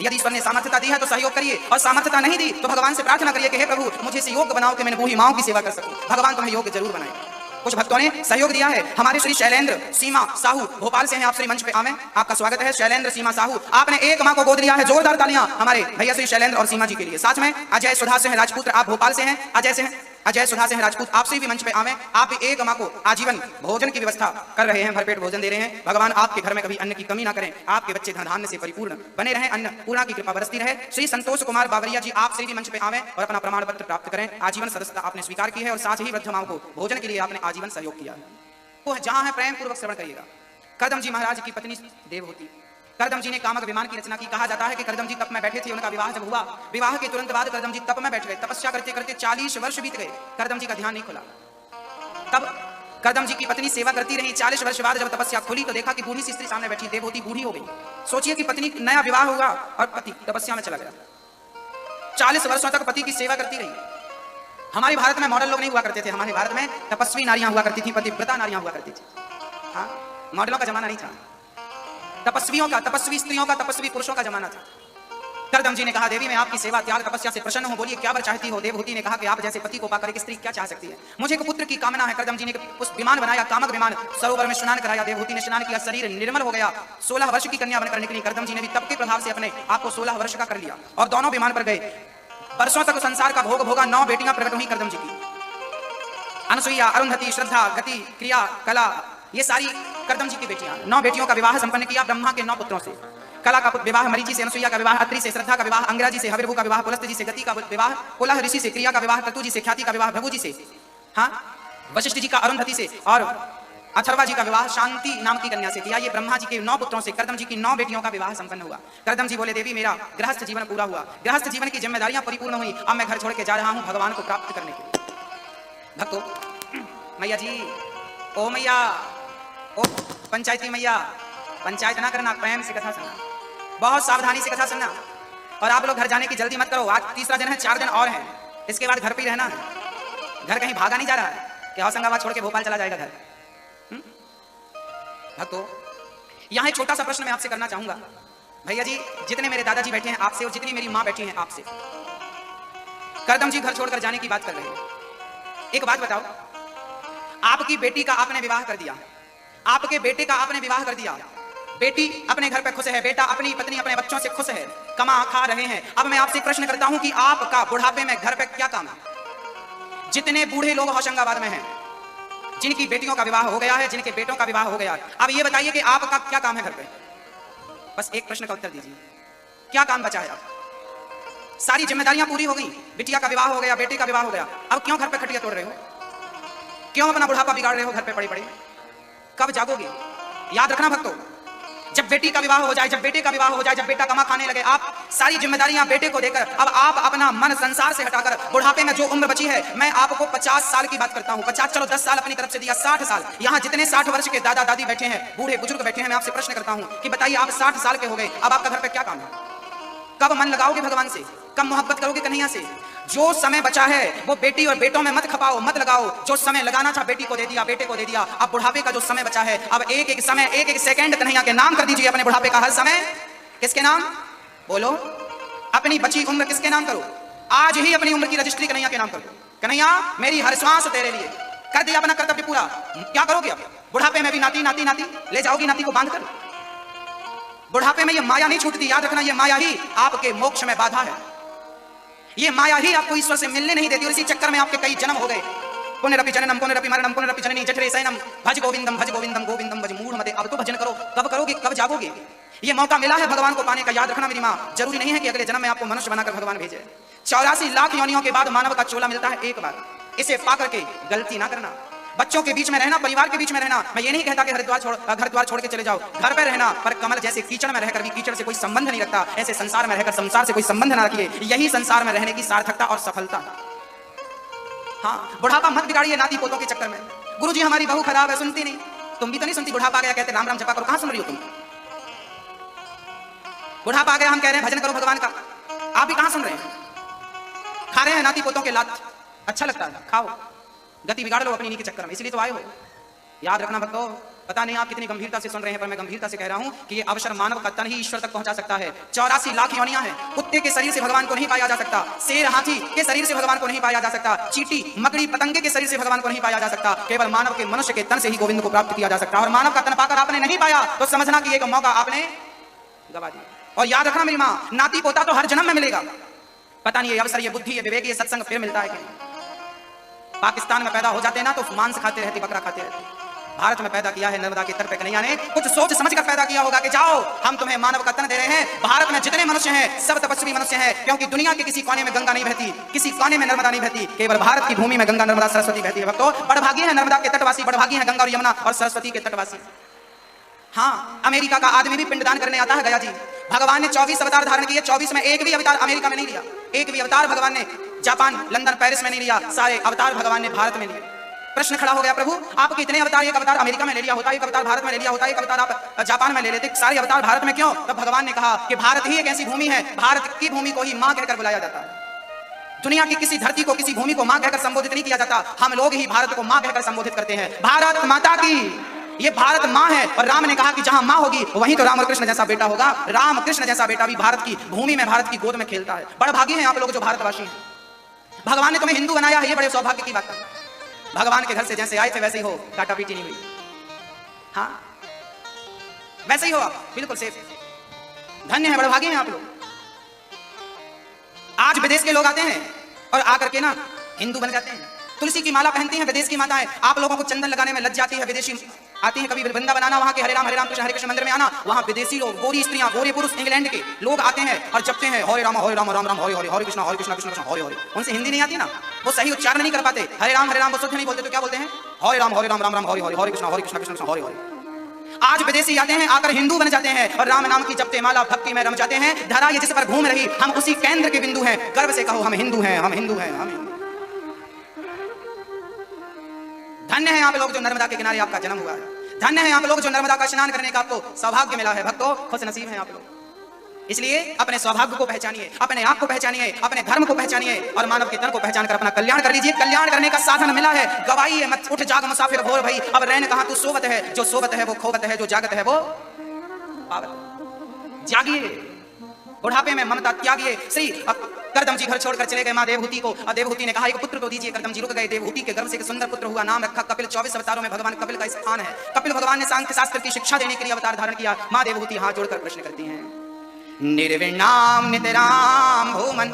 यदि ईश्वर ने सामर्थ्यता दी है तो सहयोग करिए और सामर्थ्यता नहीं दी तो भगवान से प्रार्थना करिए कि हे प्रभु मुझे इसे योग्य बनाओ कि मैं बूढ़ी माओं की सेवा कर सकूं। भगवान तुम्हें योग्य जरूर बनाएगा। कुछ भक्तों ने सहयोग दिया है। हमारे श्री शैलेंद्र सीमा साहू भोपाल से हैं, आप श्री मंच पे आवे, आपका स्वागत है। शैलेंद्र सीमा साहू, आपने एक मां को गोद लिया है, जोरदार तालियां हमारे भैया श्री शैलेंद्र और सीमा जी के लिए। साथ में अजय सुधा सिंह राजपूत, आप भोपाल से हैं, अजय सुधा सिंह राजपूत, आपसे भी मंच पे आवे, आप भी एक मां को आजीवन भोजन की व्यवस्था कर रहे हैं, भरपेट भोजन दे रहे हैं। भगवान आपके घर में कभी अन्न की कमी ना करें, आपके बच्चे धन धान्य से परिपूर्ण बने रहें, अन्न पूर्णा की कृपा बरसती रहे। श्री संतोष कुमार बावरिया जी, आप से भी मंच पे आवे और अपना प्रमाण पत्र प्राप्त करें। आजीवन सदस्यता आपने स्वीकार की है और साथ ही वृद्ध माओं को भोजन के लिए आपने आजीवन सहयोग किया है। वो जहां है प्रेम पूर्वक श्रवण करिएगा। करदम जी महाराज की पत्नी देवहूति, करदम जी ने कामक विमान की रचना की। कहा जाता है कि करदम जी तप में बैठे थे, उनका विवाह जब हुआ, विवाह के तुरंत बाद करदम जी तप में बैठ गए। तपस्या करते करते 40 वर्ष बीत गए, करदम जी का ध्यान नहीं खुला। तब करदम जी की पत्नी सेवा करती रही। 40 वर्ष बाद जब तपस्या खुली तो देखा कि बूढ़ी सी स्त्री सामने बैठी, देवहूति बूढ़ी हो गई। सोचिए कि पत्नी नया विवाह हुआ और पति तपस्या में चला गया, 40 वर्षों तक पति की सेवा करती रही। हमारे भारत में मॉडल लोग नहीं हुआ करते थे, हमारे भारत में तपस्वी नारियां हुआ करती थी, पतिव्रता नारियां हुआ करती थी। हाँ, मॉडलों का जमाना नहीं था, तपस्वियों का, तपस्वी स्त्रियों का, तपस्वी पुरुषों का जमाना था। करदम जी ने कहा देवी मैं आपकी सेवा त्याग तपस्या से प्रसन्न हूं, बोलिए क्या वर चाहती हो। देवहूति ने कहा कि आप जैसे पति को पाकर एक स्त्री क्या चाह सकती है, मुझे एक पुत्र की कामना है। करदम जी ने उस विमान बनाया, कामक विमान, सरोवर में स्नान कराया। देवहूति ने स्नान किया, शरीर निर्मल हो गया, 16 वर्ष की कन्या बनकर निकली। करदम जी ने भी तप के प्रभाव से अपने आप को 16 वर्ष का कर लिया और दोनों विमान पर गए। वर्षों तक संसार का भोग भोगा। 9 बेटियां प्रकट हुई करदम जी की, अनुसुईया, अरुंधति, श्रद्धा, गति, क्रिया, कला, ये सारी करदम जी की बेटियां। 9 बेटियों का विवाह संपन्न किया ब्रह्मा के 9 पुत्रों से। कला का विवाह मरीचि से, अनुसुईया का विवाह अत्रि से, श्रद्धा का विवाह अंगिरा जी से, हविर्भु का विवाह पुलस्त्य जी से, गति का विवाह कुलह ऋषि से, क्रिया का विवाह क्रतु जी से, ख्याति का विवाह भृगु जी से, हाँ वशिष्ठ जी का अरुंधति से और अथर्वा जी का विवाह शांति नाम की कन्या से किया। ये ब्रह्मा जी के 9 पुत्रों से करदम जी की 9 बेटियों का विवाह संपन्न हुआ। करदम जी बोले देवी मेरा गृहस्थ जीवन पूरा हुआ, गृहस्थ जीवन की जिम्मेदारियां परिपूर्ण हुई, अब मैं घर छोड़ के जा रहा हूं भगवान को प्राप्त करने के लिए। भक्तों, मैया जी, ओ मैया, ओ पंचायती मैया, पंचायत ना करना, प्रेम से कथा सुनना, बहुत सावधानी से कथा सुनना। और आप लोग घर जाने की जल्दी मत करो, आज तीसरा दिन है, 4 दिन और हैं, इसके बाद घर पे ही रहना है। घर कहीं भागा नहीं जा रहा है कि होशंगाबाद छोड़ के भोपाल चला जाएगा घर। भक्तों, यहाँ एक छोटा सा प्रश्न मैं आपसे करना चाहूंगा। भैया जी, जितने मेरे दादाजी बैठे हैं आपसे और जितनी मेरी माँ बैठी हैं आपसे, करदम जी घर छोड़कर जाने की बात कर रहे हैं। एक बात बताओ, आपकी बेटी का आपने विवाह कर दिया, आपके बेटे का आपने विवाह कर दिया, बेटी अपने घर पे खुश है, बेटा अपनी पत्नी अपने बच्चों से खुश है, कमा खा रहे हैं। अब मैं आपसे प्रश्न करता हूं कि आपका बुढ़ापे में घर पे क्या काम है? जितने बूढ़े लोग होशंगाबाद में हैं, जिनकी बेटियों का विवाह हो गया है, जिनके बेटों का विवाह हो गया है, अब ये बताइए कि आपका क्या काम है घर पे? बस एक प्रश्न का उत्तर दीजिए, क्या काम बचा है? आप सारी जिम्मेदारियां पूरी हो गई, बिटिया का विवाह हो गया, बेटे का विवाह हो गया, अब क्यों घर पे खटिया तोड़ रहे हो? क्यों अपना बुढ़ापा बिगाड़ रहे हो घर पे पड़े पड़े? कब जागोगे? याद रखना भक्तों, जब बेटी का विवाह हो जाए, जब बेटे का विवाह हो जाए, जब बेटा कमा खाने लगे, आप सारी जिम्मेदारियां बेटे को देकर अब आप अपना मन संसार से हटाकर बुढ़ापे में जो उम्र बची है, मैं आपको 50 साल की बात करता हूं। 50 चलो 10 साल अपनी तरफ से दिया, 60 साल। यहां जितने 60 वर्ष के दादा दादी बैठे हैं, बूढ़े बुजुर्ग बैठे हैं, मैं आपसे प्रश्न करता हूं कि बताइए आप 60 साल के हो गए, अब आपका घर पे क्या काम है? कब मन लगाओगे भगवान से? कब मोहब्बत करोगे कन्हैया से? जो समय बचा है वो बेटी और बेटों में मत खपाओ, मत लगाओ। जो समय लगाना था बेटी को दे दिया, बेटे को दे दिया। अब बुढ़ापे का जो समय बचा है, अब एक एक समय, एक एक सेकंड कन्हैया के नाम कर दीजिए अपने बुढ़ापे का हर समय। किसके नाम? बोलो, अपनी बची उम्र किसके नाम करो? आज ही अपनी उम्र की रजिस्ट्री कन्हैया के नाम करो। कन्हैया मेरी हर श्वास तेरे लिए, कर दिया अपना कर्तव्य पूरा। क्या करोगे अब? बुढ़ापे में भी नाती नाती नाती ले जाओगी, नाती को बांध कर। बुढ़ापे में ये माया नहीं छूटती, याद रखना, ये माया ही आपके मोक्ष में बाधा है। ये माया ही आपको ईश्वर से मिलने नहीं देती, और इसी चक्कर में आपके कई जन्म हो गए। पुनरपि जननम पुनरपि मरणम पुनरपि जननी जठरे शयनम, भज गोविंदम गोविंदम भज मूढ़ मते। अब तो भजन करो, कब करोगे, कब जागोगे? ये मौका मिला है भगवान को पाने का, याद रखना मेरी माँ। जरूरी नहीं है कि अगले जन्म में आपको मनुष्य बनाकर भगवान भेजे। 84 लाख योनियों के बाद मानव का चोला मिलता है एक बार, इसे पाकर के गलती ना करना। बच्चों के बीच में रहना, परिवार के बीच में रहना। मैं ये नहीं कहता कि घर द्वार छोड़ के चले जाओ, घर पर रहना, पर कमल जैसे कीचड़ में रहकर भी कीचड़ से कोई संबंध नहीं रखता, ऐसे संसार में रहकर संसार से कोई संबंध ना रखिए। यही संसार में रहने की सार्थकता और सफलता। हाँ, बुढ़ापा मत बिगाड़िए नाती पोतों के चक्कर में। गुरुजी हमारी बहू खराब है, सुनती नहीं। तुम भी तो नहीं सुनती, बुढ़ापा आ गया कहते राम राम जपा करो, कहां सुन रही हो तुम? बुढ़ापा आ गया हम कह रहे हैं भजन करो भगवान का, आप भी कहां सुन रहे हैं? खा रहे हैं नाती पोतों के लात, अच्छा लगता है, खाओ, गति बिगाड़ लो अपनी इन्हीं के चक्कर में, इसलिए तो आए हो। याद रखना भक्तों, पता नहीं आप कितनी गंभीरता से सुन रहे हैं, पर मैं गंभीरता से कह रहा हूं कि ये अवसर मानव का तन ही ईश्वर तक पहुंचा सकता है। 84 लाख योनियां हैं, कुत्ते के शरीर से भगवान को नहीं पाया जा सकता, शेर हाथी के शरीर से भगवान को नहीं पाया जा सकता, चींटी मकड़ी पतंगे के शरीर से भगवान को नहीं पाया जा सकता। केवल मानव के मनुष्य के तन से ही गोविंद को प्राप्त किया जा सकता है। और मानव का तन पाकर आपने नहीं पाया तो समझना कि एक मौका आपने गवा दिया। और याद रखना मेरी माँ, नाती पोता तो हर जन्म में मिलेगा। पता नहीं ये अवसर, ये बुद्धि, ये विवेक, ये सत्संग फिर मिलता है कि पाकिस्तान में पैदा हो जाते ना तो मांस खाते रहते, बकरा खाते रहते। भारत में पैदा किया है नर्मदा के तट पे कन्हैया ने, कुछ सोच समझ कर पैदा किया होगा कि जाओ हम तुम्हें मानव का तन दे रहे हैं। भारत में जितने मनुष्य हैं सब तपस्वी मनुष्य हैं, क्योंकि दुनिया के किसी कोने में गंगा नहीं बहती, किसी कोने में नर्मदा नहीं बहती, केवल भारत की भूमि में गंगा नर्मदा सरस्वती बहती है। भक्तों, बड़भागी है नर्मदा के तटवासी, बड़भागी है गंगा और यमुना और सरस्वती के तटवासी। हाँ, अमेरिका का आदमी भी पिंडदान करने आता है गया जी। भगवान ने 24 अवतार धारण किए, 24 में एक भी अवतार अमेरिका में नहीं लिया, एक भी अवतार भगवान ने जापान, लंदन, पेरिस में नहीं लिया, सारे अवतार भगवान ने भारत में लिए। प्रश्न खड़ा हो गया, प्रभु आपके इतने अवतार, एक अवतार अमेरिका में ले लिया होता, एक अवतार भारत में ले लिया होता, एक अवतार आप जापान में ले लेते, सारे अवतार भारत में क्यों? तब भगवान ने कहा कि भारत ही एक ऐसी भूमि है, भारत की भूमि को ही मां कहकर बुलाया जाता है। दुनिया की किसी धरती को, किसी भूमि को मां कहकर संबोधित नहीं किया जाता, हम लोग ही भारत को मां कहकर संबोधित करते हैं। भारत माता की, ये भारत मां है। और राम ने कहा कि जहां मां होगी वहीं तो राम और कृष्ण जैसा बेटा होगा। राम कृष्ण जैसा बेटा भी भारत की भूमि में, भारत की गोद में खेलता है। बड़ा भाग्य है आप लोग जो भारतवासी हैं। भगवान ने तुम्हें हिंदू बनाया है, ये बड़े सौभाग्य की बात है। भगवान के घर से जैसे आए थे वैसे ही हो, काटा पीटी नहीं हुई। हाँ, वैसे ही हो आप, बिल्कुल सेफ। धन्य है, बड़े भाग्य हैं आप लोग। आज विदेश के लोग आते हैं और आकर के ना हिंदू बन जाते हैं, तुलसी की माला पहनती हैं विदेश की माताएं। आप लोगों को चंदन लगाने में लग जाती है, विदेशी आती हैं कभी वृंदा बनाना, वहां के हरे राम कृष्ण मंदिर में आना, वहां विदेशी लोग, गोरी स्त्रियां, गोरे पुरुष, इंग्लैंड के लोग आते हैं और जपते हैं हरे राम राम राम हरे हरे, हरे कृष्ण कृष्ण कृष्ण हरे हरे। उनसे हिंदी नहीं आती ना, वो सही उच्चारण नहीं कर पाते, हरे राम वो शुद्ध नहीं बोलते, तो क्या बोलते हैं? हरे राम राम राम हरे हरे, हरे कृष्ण कृष्ण कृष्ण हरे हरे। आज विदेशी आते हैं, आकर हिंदू बन जाते हैं और राम नाम की जपते माला भक्ति में रम जाते हैं। धरा ये जिस पर घूम रही, हम उसी केंद्र के बिंदु हैं। गर्व से कहो हम हिंदू हैं, हम हिंदू हैं, हम। धन्य है आप लोग जो नर्मदा के किनारे आपका जन्म हुआ है। धन्य है आप लोग जो नर्मदा का स्नान करने का आपको सौभाग्य मिला है। भक्तों, खुश नसीब हैं आप लोग। इसलिए अपने सौभाग्य को पहचानिए, अपने आप को पहचानिए, अपने धर्म को पहचानिए और मानव के तन को पहचान कर अपना कल्याण कर लीजिए। कल्याण करने का साधन मिला है, गवाइए मत। उठ जाग मुसाफिर भोर भई, अब रैन कहां तू सोवत है। जो सोवत है वो खोवत है, जो जागत है वो पावत। जागिए, बुढ़ापे में ममता त्यागिए। श्री करदम जी घर छोड़कर चले गए मां देवहूति को। देवहूति ने कहा एक पुत्र को दीजिए। करदम जी रुक गए। देवहूति के गर्भ से एक सुंदर पुत्र हुआ, नाम रखा कपिल। 24 अवतारों में भगवान कपिल का स्थान है। कपिल भगवान ने सांख्य शास्त्र की शिक्षा देने के लिए अवतार धारण किया। मां देवहूति हाथ जोड़कर प्रश्न करती हैं, निर्विण्णाम नितराम भूमन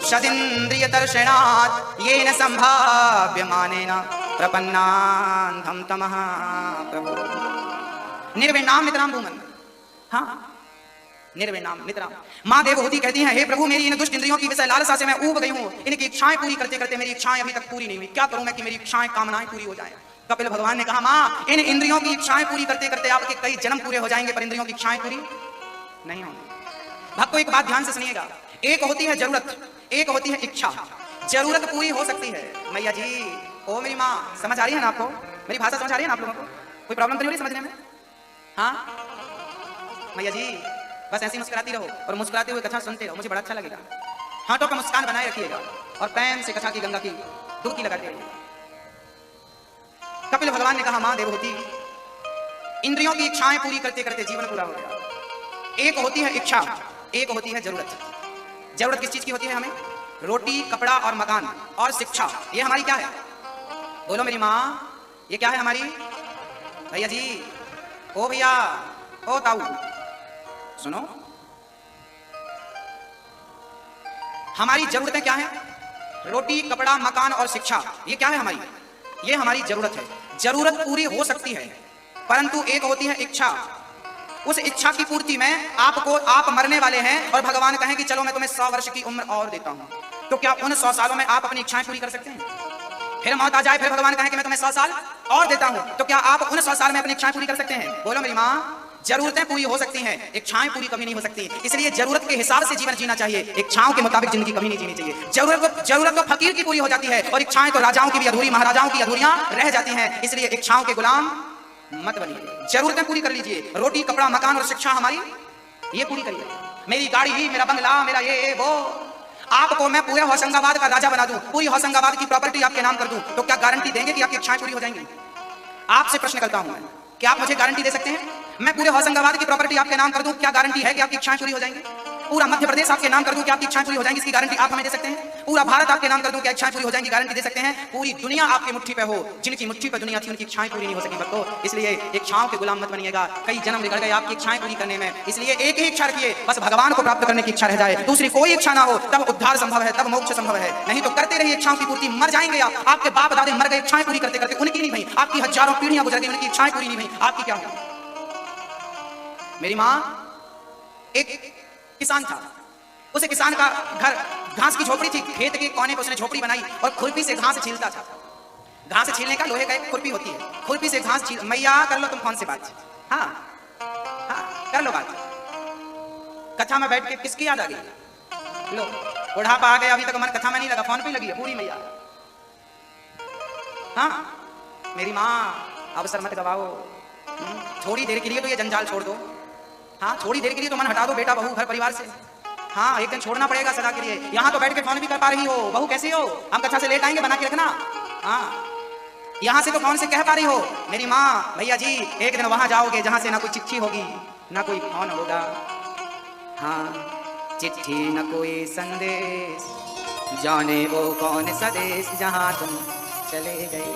शदिन्द्रिय दर्शनात् येन संभाव्यमानेन प्रपन्नान्धं तमः प्रभु। निर्विण्णाम नितराम भूमन, हाँ निर्विणाम नितराम। मां देवहूति कहती हैं, हे प्रभु मेरी इन दुष्ट इंद्रियों की विषय लालसा से मैं ऊब गई हूँ। इनकी इच्छाएं पूरी करते करते मेरी इच्छाएं अभी तक पूरी नहीं हुई। क्या करूं मैं कि मेरी इच्छाएं, कामनाएं पूरी हो जाएं। कपिल भगवान ने कहा, मां इन इंद्रियों की इच्छाएं पूरी करते करते आपके कई जन्म पूरे हो जाएंगे, पर इंद्रियों की इच्छाएं पूरी नहीं होंगी। भक्तों, एक बात ध्यान से सुनिएगा, एक होती है जरूरत, एक होती है इच्छा। जरूरत पूरी हो सकती है। मैया जी, ओ मेरी माँ, समझ आ रही है ना आपको? मेरी भाषा समझ आ रही है ना आप लोगों को? कोई प्रॉब्लम तो नहीं हो रही समझने में? हाँ मैया जी, बस ऐसी मुस्कुराती रहो और मुस्कुराते हुए कथा सुनते रहो, मुझे बड़ा अच्छा लगेगा। हाथों पर मुस्कान बनाए रखिएगा और प्रेम से कथा की गंगा की डुबकी लगाते रहिए। कपिल भगवान ने कहा, मां देवहूति इंद्रियों की इच्छाएं पूरी करते करते जीवन पूरा हो गया। एक होती है इच्छा, एक होती है जरूरत। जरूरत किस चीज की होती है हमें? रोटी, कपड़ा और मकान और शिक्षा। ये हमारी क्या है? बोलो मेरी माँ, ये क्या है हमारी? भैया जी, ओ भैया, ओ ताऊ, सुनो, हमारी जरूरतें क्या है? रोटी, कपड़ा, मकान और शिक्षा। ये क्या है हमारी? ये हमारी जरूरत है। जरूरत पूरी हो सकती है, परंतु एक होती है इच्छा। उस इच्छा की पूर्ति में आप मरने वाले हैं और भगवान कहें कि चलो मैं तुम्हें 100 वर्ष की उम्र और देता हूं, तो क्या उन 100 सालों में आप अपनी इच्छाएं पूरी कर सकते हैं? फिर मौत आ जाए, फिर भगवान कहें कि मैं तुम्हें 100 साल और देता हूं, तो क्या आप उन 100 साल में अपनी इच्छाएं पूरी कर सकते हैं? बोलो मेरी माँ, जरूरतें पूरी हो सकती हैं, इच्छाएं पूरी कभी नहीं हो सकती। इसलिए जरूरत के हिसाब से जीवन जीना चाहिए, इच्छाओं के मुताबिक जिंदगी कभी नहीं जीनी चाहिए। जरूरत तो फकीर की पूरी हो जाती है और इच्छाएं तो राजाओं की भी अधूरी, महाराजाओं की अधूरियां रह जाती हैं। इसलिए इच्छाओं के गुलाम मत बनिए, जरूरतें पूरी कर लीजिए। रोटी, कपड़ा, मकान और शिक्षा हमारी, ये पूरी करिए। मेरी गाड़ी, मेरा बंगला, मेरा ये वो, आपको मैं पूरे होशंगाबाद का राजा बना दूं, पूरी होशंगाबाद की प्रॉपर्टी आपके नाम कर दूं, तो क्या गारंटी देंगे कि आपकी इच्छाएं पूरी हो जाएंगी? आपसे प्रश्न करता हूं मैं, क्या आप मुझे गारंटी दे सकते हैं? मैं पूरे होशंगाबाद की प्रॉपर्टी आपके नाम कर दूं, क्या गारंटी है कि आपकी इच्छाएं पूरी हो जाएंगी? पूरा मध्य प्रदेश आपके नाम कर दूं कि आपकी इच्छाएं पूरी हो जाएंगी, इसकी गारंटी आप हमें दे सकते हैं? पूरा भारत आपके नाम कर दूं कि इच्छाएं पूरी हो जाएंगी, गारंटी दे सकते हैं? पूरी दुनिया आपकी मुट्ठी पे हो, जिनकी मुट्ठी पे दुनिया थी, उनकी इच्छाएं पूरी नहीं हो सकी भक्तों। इसलिए इच्छाओं के गुलाम मत बनिएगा। कई जन्म बिगड़ गए आपकी इच्छाएं पूरी करने में, इसलिए एक ही इच्छा रखिए, बस भगवान को प्राप्त करने की इच्छा रह जाए, दूसरी कोई इच्छा ना हो, तब उद्धार संभव है, तब मोक्ष संभव है। नहीं तो करते रहिए इच्छाओं की पूर्ति, मर जाएंगे आप। आपके बाप दादे मर गए इच्छाएं पूरी करते करते, उनकी नहीं भई, आपकी हजारों पीढ़ियां गुजर गई, उनकी इच्छाएं पूरी नहीं भई, आपकी क्या होगी? मेरी माँ, एक किसान था, उसे किसान का घर घास की झोपड़ी थी, खेत के कोने पर उसने झोपड़ी बनाई और खुरपी से घास छीलता था। घास छीलने का लोहे का एक खुरपी होती है, खुरपी से घास छील। मैया कर लो तुम फोन से बात, हाँ हाँ कर लो बात। कथा में बैठ के किसकी याद आ गई? लो, बुढ़ापा आ गया, अभी तक मन कथा में नहीं लगा, फोन पे लगी है पूरी मैया। हाँ मेरी माँ, अवसर मत गवाओ, थोड़ी देर के लिए तो ये जंजाल छोड़ दो। हाँ थोड़ी देर के लिए तो मन हटा दो बेटा बहू घर परिवार से। हाँ एक दिन छोड़ना पड़ेगा सदा के लिए। यहाँ तो बैठ के फोन भी कर पा रही हो, बहू कैसी हो, हम कक्षा से लेट आएंगे, बना के रखना। हाँ यहाँ से तो फोन से कह पा रही हो मेरी माँ, भैया जी एक दिन वहां जाओगे जहां से ना कोई चिट्ठी होगी ना कोई फोन होगा। हाँ चिट्ठी न कोई संदेश, जाने वो कौन सा देश जहां तुम चले गए।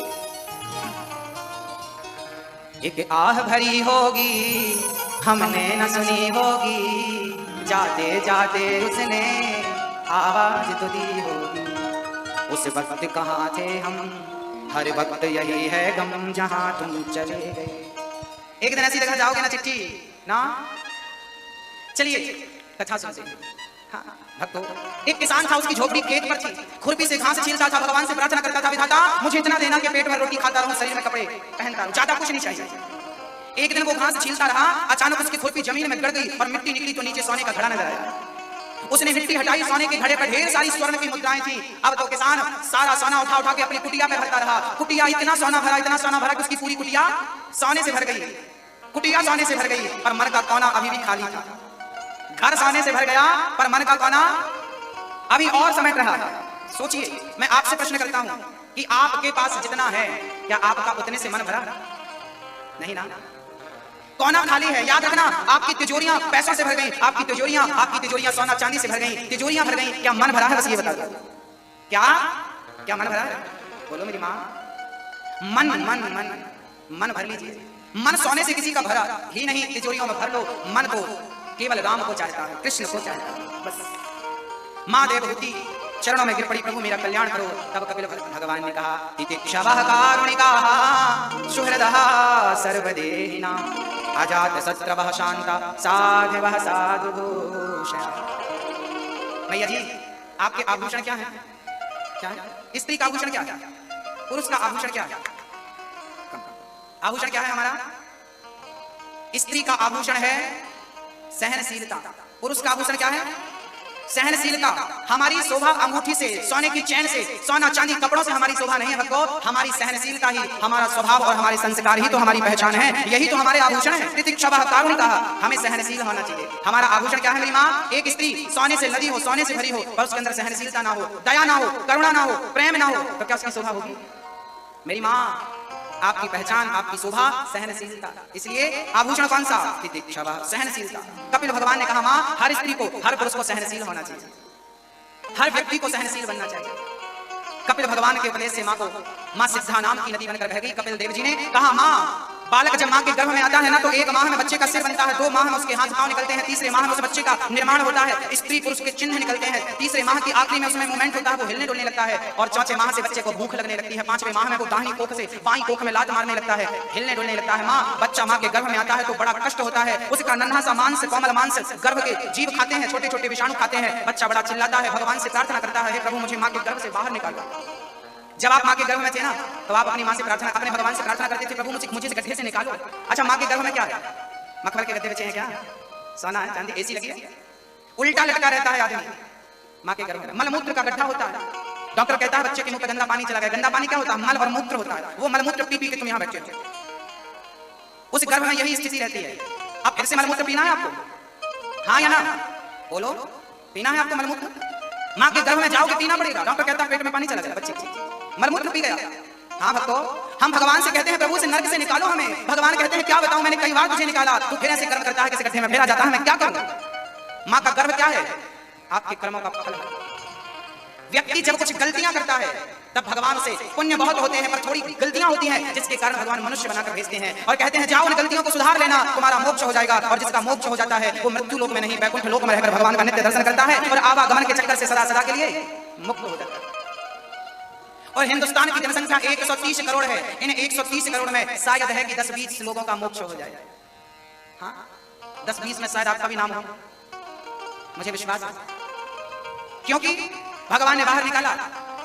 एक आह भरी होगी हमने न सुनी होगी, जाते जाते उसने आवाज तो दी होगी। उस वक्त कहाँ थे हम, हर वक्त यही है गम जहाँ तुम चले गए। एक दिन ऐसी जगह जाओगे ना चिट्ठी ना। चलिए कथा सुनते हैं। हाँ भक्तों, एक किसान था, उसकी झोपड़ी खेत पर थी, खुरपी से घास छीलता था, भगवान से प्रार्थना करता था, विधाता मुझे इतना देना कि पेट में रोटी खाता रहूं, शरीर में कपड़े पहनता रहूं, ज्यादा कुछ नहीं चाहिए। एक दिन वो घास छीलता रहा, अचानक उसकी खुरपी जमीन में गड़ गई और मिट्टी निकली तो नीचे सोने का घड़ा नजर आया। उसने मिट्टी हटाई, सोने के घड़े पर ढेर सारी स्वर्ण की मुद्राएं थी। अब तो किसान सारा सोना उठा उठा के अपनी कुटिया में भरता रहा। कुटिया इतना सोना भरा कि उसकी पूरी कुटिया सोने से भर गई। कुटिया सोने से भर गई और मन का कोना अभी भी खाली था। घर सोने से भर गया पर मन का कोना अभी और समेट रहा है। सोचिए, मैं आपसे प्रश्न करता हूं कि आपके पास जितना है क्या आपका उतने से मन भरा? नहीं ना, कोना खाली है। याद रखना, आपकी तिजोरियां पैसों से भर गई, आपकी तिजोरियां सोना चांदी से भर गई, तिजोरियां भर गई, क्या मन भरा है? बस ये बता दो, क्या मन भरा है? बोलो मेरी माँ। मन मन मन मन भर लीजिए। मन सोने से किसी का भरा ही नहीं, तिजोरियों में भर लो। मन तो केवल राम को चाहता है, कृष्ण को चाहता है बस। माँ देवहूति चरणों में गिर पड़ी, प्रभु मेरा कल्याण करो। तब कपिल भगवान ने कहा, तितिक्षवः कारुणिकाः सुहृदः सर्वदेहिनां, अजात शत्रवः शांता साधवः साधुभूषण। मैया जी, आपके आभूषण क्या है? क्या है? स्त्री का आभूषण क्या है? पुरुष का आभूषण क्या है? आभूषण क्या है हमारा? स्त्री का आभूषण है सहनशीलता, पुरुष का आभूषण क्या है? सहनशीलता। हमारी शोभा अंगूठी से, सोने की चैन से, सोना चांदी कपड़ों से हमारी शोभा नहीं है भक्तों, हमारी सहनशीलता ही, हमारा स्वभाव और हमारे संस्कार ही तो हमारी पहचान है। यही तो हमारे आभूषण है। तितिक्षवः कारुणिकाः, हमें सहनशील होना चाहिए। हमारा आभूषण क्या है मेरी माँ? एक स्त्री सोने से लदी हो, सोने से भरी हो, पर उसके अंदर सहनशीलता ना हो, दया ना हो, करुणा ना हो, प्रेम ना हो, तो क्या उसकी शोभा होगी? मेरी माँ, आपकी पहचान, आपकी शोभा सहनशीलता। इसलिए आभूषण कौन सा? तितिक्षवः, सहनशीलता। कपिल भगवान ने कहा, माँ हर स्त्री को, हर पुरुष को सहनशील होना चाहिए। हर व्यक्ति को सहनशील बनना चाहिए। कपिल भगवान के उपदेश से मां को मां सिद्धा नाम की नदी बनकर बह गई। कपिल देव जी ने कहा, मां बालक जब मां के गर्भ में आता है ना, तो एक माह में बच्चे का सिर बनता है, 2 माह में उसके हाथ पांव निकलते हैं, तीसरे माह में उस बच्चे का निर्माण होता है, स्त्री पुरुष के चिन्ह निकलते हैं, तीसरे माह की आखिरी में उसमें मूवमेंट होता है, वो हिलने डुलने लगता है, और चौथे माह से बच्चे को भूख लगने लगती है, 5वें माह में वो दाहिनी कोख से बाईं कोख में लात मारने लगता है, हिलने डुलने लगता है। बच्चा मां के गर्भ में आता है तो बड़ा कष्ट होता है, उसका नन्हा सा मांस, कोमल मांस गर्भ के जीव खाते हैं, छोटे छोटे विषाणु खाते हैं। बच्चा बड़ा चिल्लाता है, भगवान से प्रार्थना करता है, हे प्रभु मुझे मां के गर्भ से बाहर निकालो। जब आप मां के गर्भ में थे ना, तो आप अपनी मां से प्रार्थना, अपने भगवान से प्रार्थना करते थे, प्रभु मुझे इस गड्ढे से निकालो। अच्छा, मां के गर्भ में क्या है? मखमल के गड्ढे बचे हैं क्या? सोना है, चांदी, एसी लगी है, उल्टा लटका रहता है आदमी मां के गर्भ में। मलमूत्र का गड्ढा होता है। डॉक्टर कहता है बच्चे के मुंह पे गंदा पानी चला गया। गंदा पानी क्या होता है? मल और मूत्र होता है। वो मलमूत्र पी पी के तुम यहाँ बैठे हो। उस गर्भ में यही स्थिति रहती है। अब फिर से मलमूत्र पीना है आपको? हाँ या ना? बोलो, पीना है आपको मलमूत्र? मां के गर्भ में जाओगे, पीना पड़ेगा। डॉक्टर कहता है पेट में पानी चला गया, बच्चे मलमूत्र पी गया। हाँ भक्तों, हम भगवान से कहते हैं प्रभु से नर्क से निकालो हमें। भगवान कहते हैं क्या बताऊं, मैंने कई बार तुझे निकाला, तू फिर ऐसे कर्म करता है, किसी गड्ढे में फेरा जाता है, मैं क्या करूं? मां का गर्भ क्या है? आपके कर्मों का फल है। व्यक्ति जब कुछ गलतियां करता है तब भगवान से पुण्य बहुत होते हैं, पर थोड़ी गलतियां होती हैं जिसके कारण भगवान मनुष्य बनाकर भेजते हैं और कहते हैं जाओ उन गलतियों को सुधार लेना, तुम्हारा मोक्ष हो जाएगा। और जिसका मोक्ष हो जाता है वो मृत्यु लोक में नहीं, वैकुंठ लोक में रहकर भगवान का नित्य दर्शन करता है और आवागमन के चक्कर से सदा सदा के लिए मुक्त हो जाता है। और हिंदुस्तान की जनसंख्या 130 करोड़ है। इन 130 करोड़ में शायद है कि 10-20 लोगों का मोक्ष हो जाए। हाँ, 10-20 में शायद आपका भी नाम हो, मुझे विश्वास है, क्योंकि भगवान ने बाहर निकाला।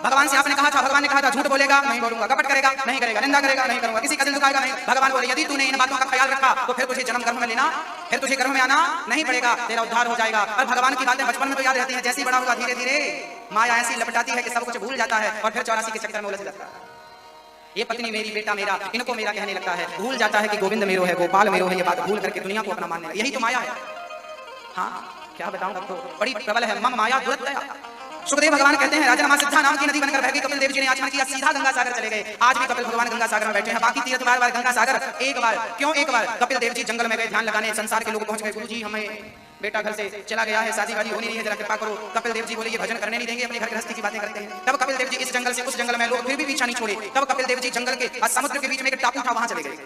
भगवान से आपने कहा था, भगवान ने कहा था झूठ बोलेगा नहीं बोलूंगा, कपट करेगा नहीं करेगा, निंदा करेगा नहीं करूंगा, किसी का दिल दुखाएगा नहीं। भगवान बोले यदि तूने इन बातों का ख्याल रखा तो फिर तुझे जन्म गर्भ में लेना, फिर तुझे गर्भ में आना नहीं पड़ेगा, तेरा उद्धार हो जाएगा। और भगवान की बातें बचपन में तो याद रहती हैं, जैसे ही बड़ा होगा धीरे धीरे माया ऐसी लपटाती है कि सब कुछ भूल जाता है और फिर 84 के चक्कर में उलझ जाता है। ये पत्नी मेरी, बेटा मेरा, इनको मेरा कहने लगता है, भूल जाता है कि गोविंद मेरो है, गोपाल मेरो है, ये बात भूल करके दुनिया को अपना मानने लगा। यही तो माया है। हाँ, क्या बताऊं आपको, बड़ी प्रबल है। मम माया दुरत्या। सुखदेव भगवान कहते हैं राजा मां सिद्धा नाम की नदी बनकर बह गई। कपिल देव जी ने आचमन किया, सीधा गंगा सागर चले गए। आज भी कपिल भगवान गंगा सागर में बैठे हैं। बाकी तीर्थ बार गंगा सागर, एक बार क्यों, एक बार कपिल देव जी जंगल में गए ध्यान लगाने। संसार के लोग पहुंच गए, गुरुजी हमें बेटा घर से चला गया है, शादी वादी हो नहीं रही है, जरा कृपा करो। कपिल देव जी बोले ये भजन करने नहीं देंगे, अपने घर गृहस्थी की बातें करते हैं। तब कपिल देव जी इस जंगल से उस जंगल में, लोग फिर भी पीछा नहीं छोड़े। तब कपिल देव जी जंगल के और समुद्र के बीच में एक टापू था, वहां चले गए।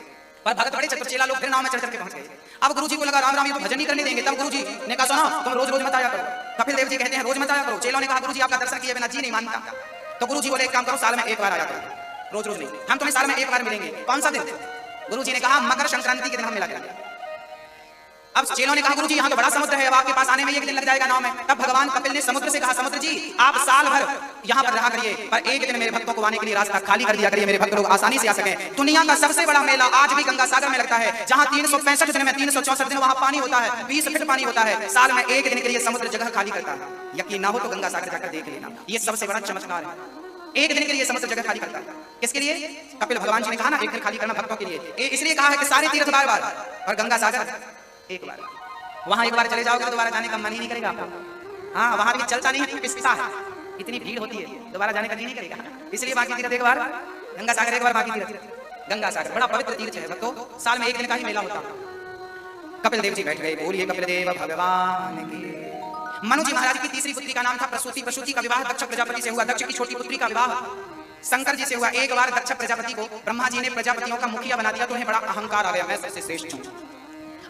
पर भगत बड़े चतुर चेला लोग फिर नाव में चढ़ करके पहुंच गए। अब गुरुजी को लगा राम राम ये तो भजन नहीं करने देंगे। तब गुरुजी ने कहा सुनो, तुम रोज रोज मत आया करो। कपिल देव जी कहते हैं रोज मत आया करो। चेलों ने कहा गुरुजी आपका दर्शन किए बिना जी नहीं मानता। तो गुरुजी बोले एक काम करो, साल में एक बार आया करो, रोज रोज नहीं, हम तुम्हें साल में एक बार मिलेंगे। कौन सा दिन? गुरुजी ने कहा मकर संक्रांति के दिन हम मिला करेंगे। अब चेलों ने कहा गुरुजी यहाँ तो बड़ा समुद्र है, अब आपके पास आने में एक दिन लग जाएगा नाव में। तब भगवान कपिल ने समुद्र से कहा समुद्र जी आप साल भर यहाँ पर रहा करिए, पर एक दिन मेरे भक्तों को आने के लिए रास्ता खाली कर दिया करिए, मेरे भक्त लोग आसानी से आ सके। दुनिया का सबसे बड़ा मेला आज भी गंगा सागर में लगता है, जहाँ 365 दिन में 364 दिन वहाँ पानी होता है, 20 फीट पानी होता है। साल में एक दिन के लिए समुद्र जगह खाली करता है। यकीन ना हो तो गंगा सागर जाकर देख लेना, ये सबसे बड़ा चमत्कार है। एक दिन के लिए समुद्र जगह खाली करता है। किसके लिए? कपिल भगवान जी ने कहा ना एक दिन खाली करना भक्तों के लिए, इसलिए कहा है कि सारे तीर्थ बार बार और गंगा सागर एक बार। वहां एक बार चले जाओगे तो दोबारा जाने का मन ही नहीं करेगा आपको। हाँ, वहां भी चलता नहीं है, पिसता है, इतनी भीड़ होती है, दोबारा जाने का जी नहीं करेगा। इसलिए बाकी तीर्थ एक बार, गंगा सागर एक बार, बाकी तीर्थ गंगा सागर बड़ा पवित्र तीर्थ है भक्तों। साल में एक दिन का ही मेला होता। कपिल देव जी बैठ गए, बोलिए कपिल देव भगवान की। मनु जी महाराज की तीसरी पुत्री का नाम था प्रसूति। प्रसूति का विवाह दक्ष प्रजापति से हुआ। दक्ष की छोटी पुत्री का विवाह शंकर जी से हुआ। एक बार दक्ष प्रजापति को ब्रह्मा जी ने प्रजापतियों का मुखिया बना दिया तो उन्हें बड़ा अहंकार आ गया, मैं सबसे श्रेष्ठ हूं।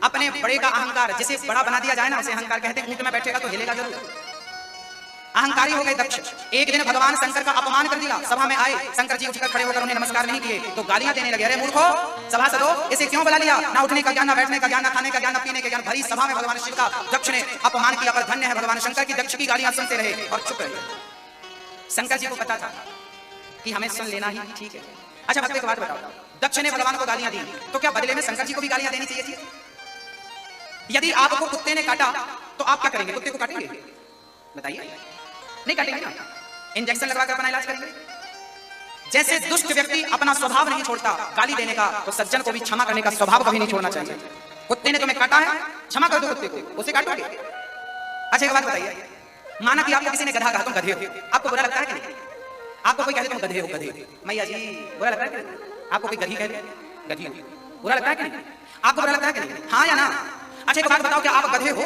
अपने बड़े का अहंकार, जिसे बड़ा बना दिया जाए ना उसे अहंकार कहते हैं। ऊंट में बैठेगा तो हिलेगा जरूर। अहंकारी हो गए दक्ष। एक दिन भगवान शंकर का अपमान कर दिया। सभा में आए, शंकर जी उठकर खड़े होकर उन्हें नमस्कार नहीं किए तो गालियां देने लगे, अरे मूर्खो सभासदों, इसे क्यों बुला लिया? ना उठने का ज्ञान, ना बैठने का ज्ञान, ना खाने का ज्ञान, ना पीने का ज्ञान। भरी सभा में भगवान शिव का दक्ष ने अपमान किया, पर धन्य है भगवान शंकर की दक्ष की गालियां सुनते रहे और चुप रहे। शंकर जी को पता था कि हमें सुन लेना ही ठीक है। अच्छा भक्त एक बात बताओ, दक्ष ने भगवान को गालियां दी तो क्या बदले में शंकर जी को भी गालियां देनी चाहिए थी? यदि आपको कुत्ते ने काटा तो आप क्या करेंगे? कुत्ते को काटेंगे? बताइए, नहीं काटेंगे ना, इंजेक्शन लगवाकर अपना इलाज करेंगे। जैसे दुष्ट व्यक्ति अपना स्वभाव नहीं छोड़ता गाली देने का, तो सज्जन को भी क्षमा करने का स्वभाव कभी नहीं छोड़ना चाहिए। कुत्ते ने तुम्हें काटा है, क्षमा कर दो कुत्ते को, उसे काटोगे? अच्छा एक बात बताइए, माना कि आपको किसी ने गधा कहा, तुम गधे हो, आपको बुरा लगता है कि नहीं? आपको कोई कहते तुम गधे हो, गधे मैया जी, बुरा लगता है कि नहीं? आपको कोई गधी कहते, गधी, बुरा लगता है कि नहीं? आपको बुरा लगता है कि नहीं? हाँ या ना? अच्छा एक बात बताओ, क्या आप गधे हो?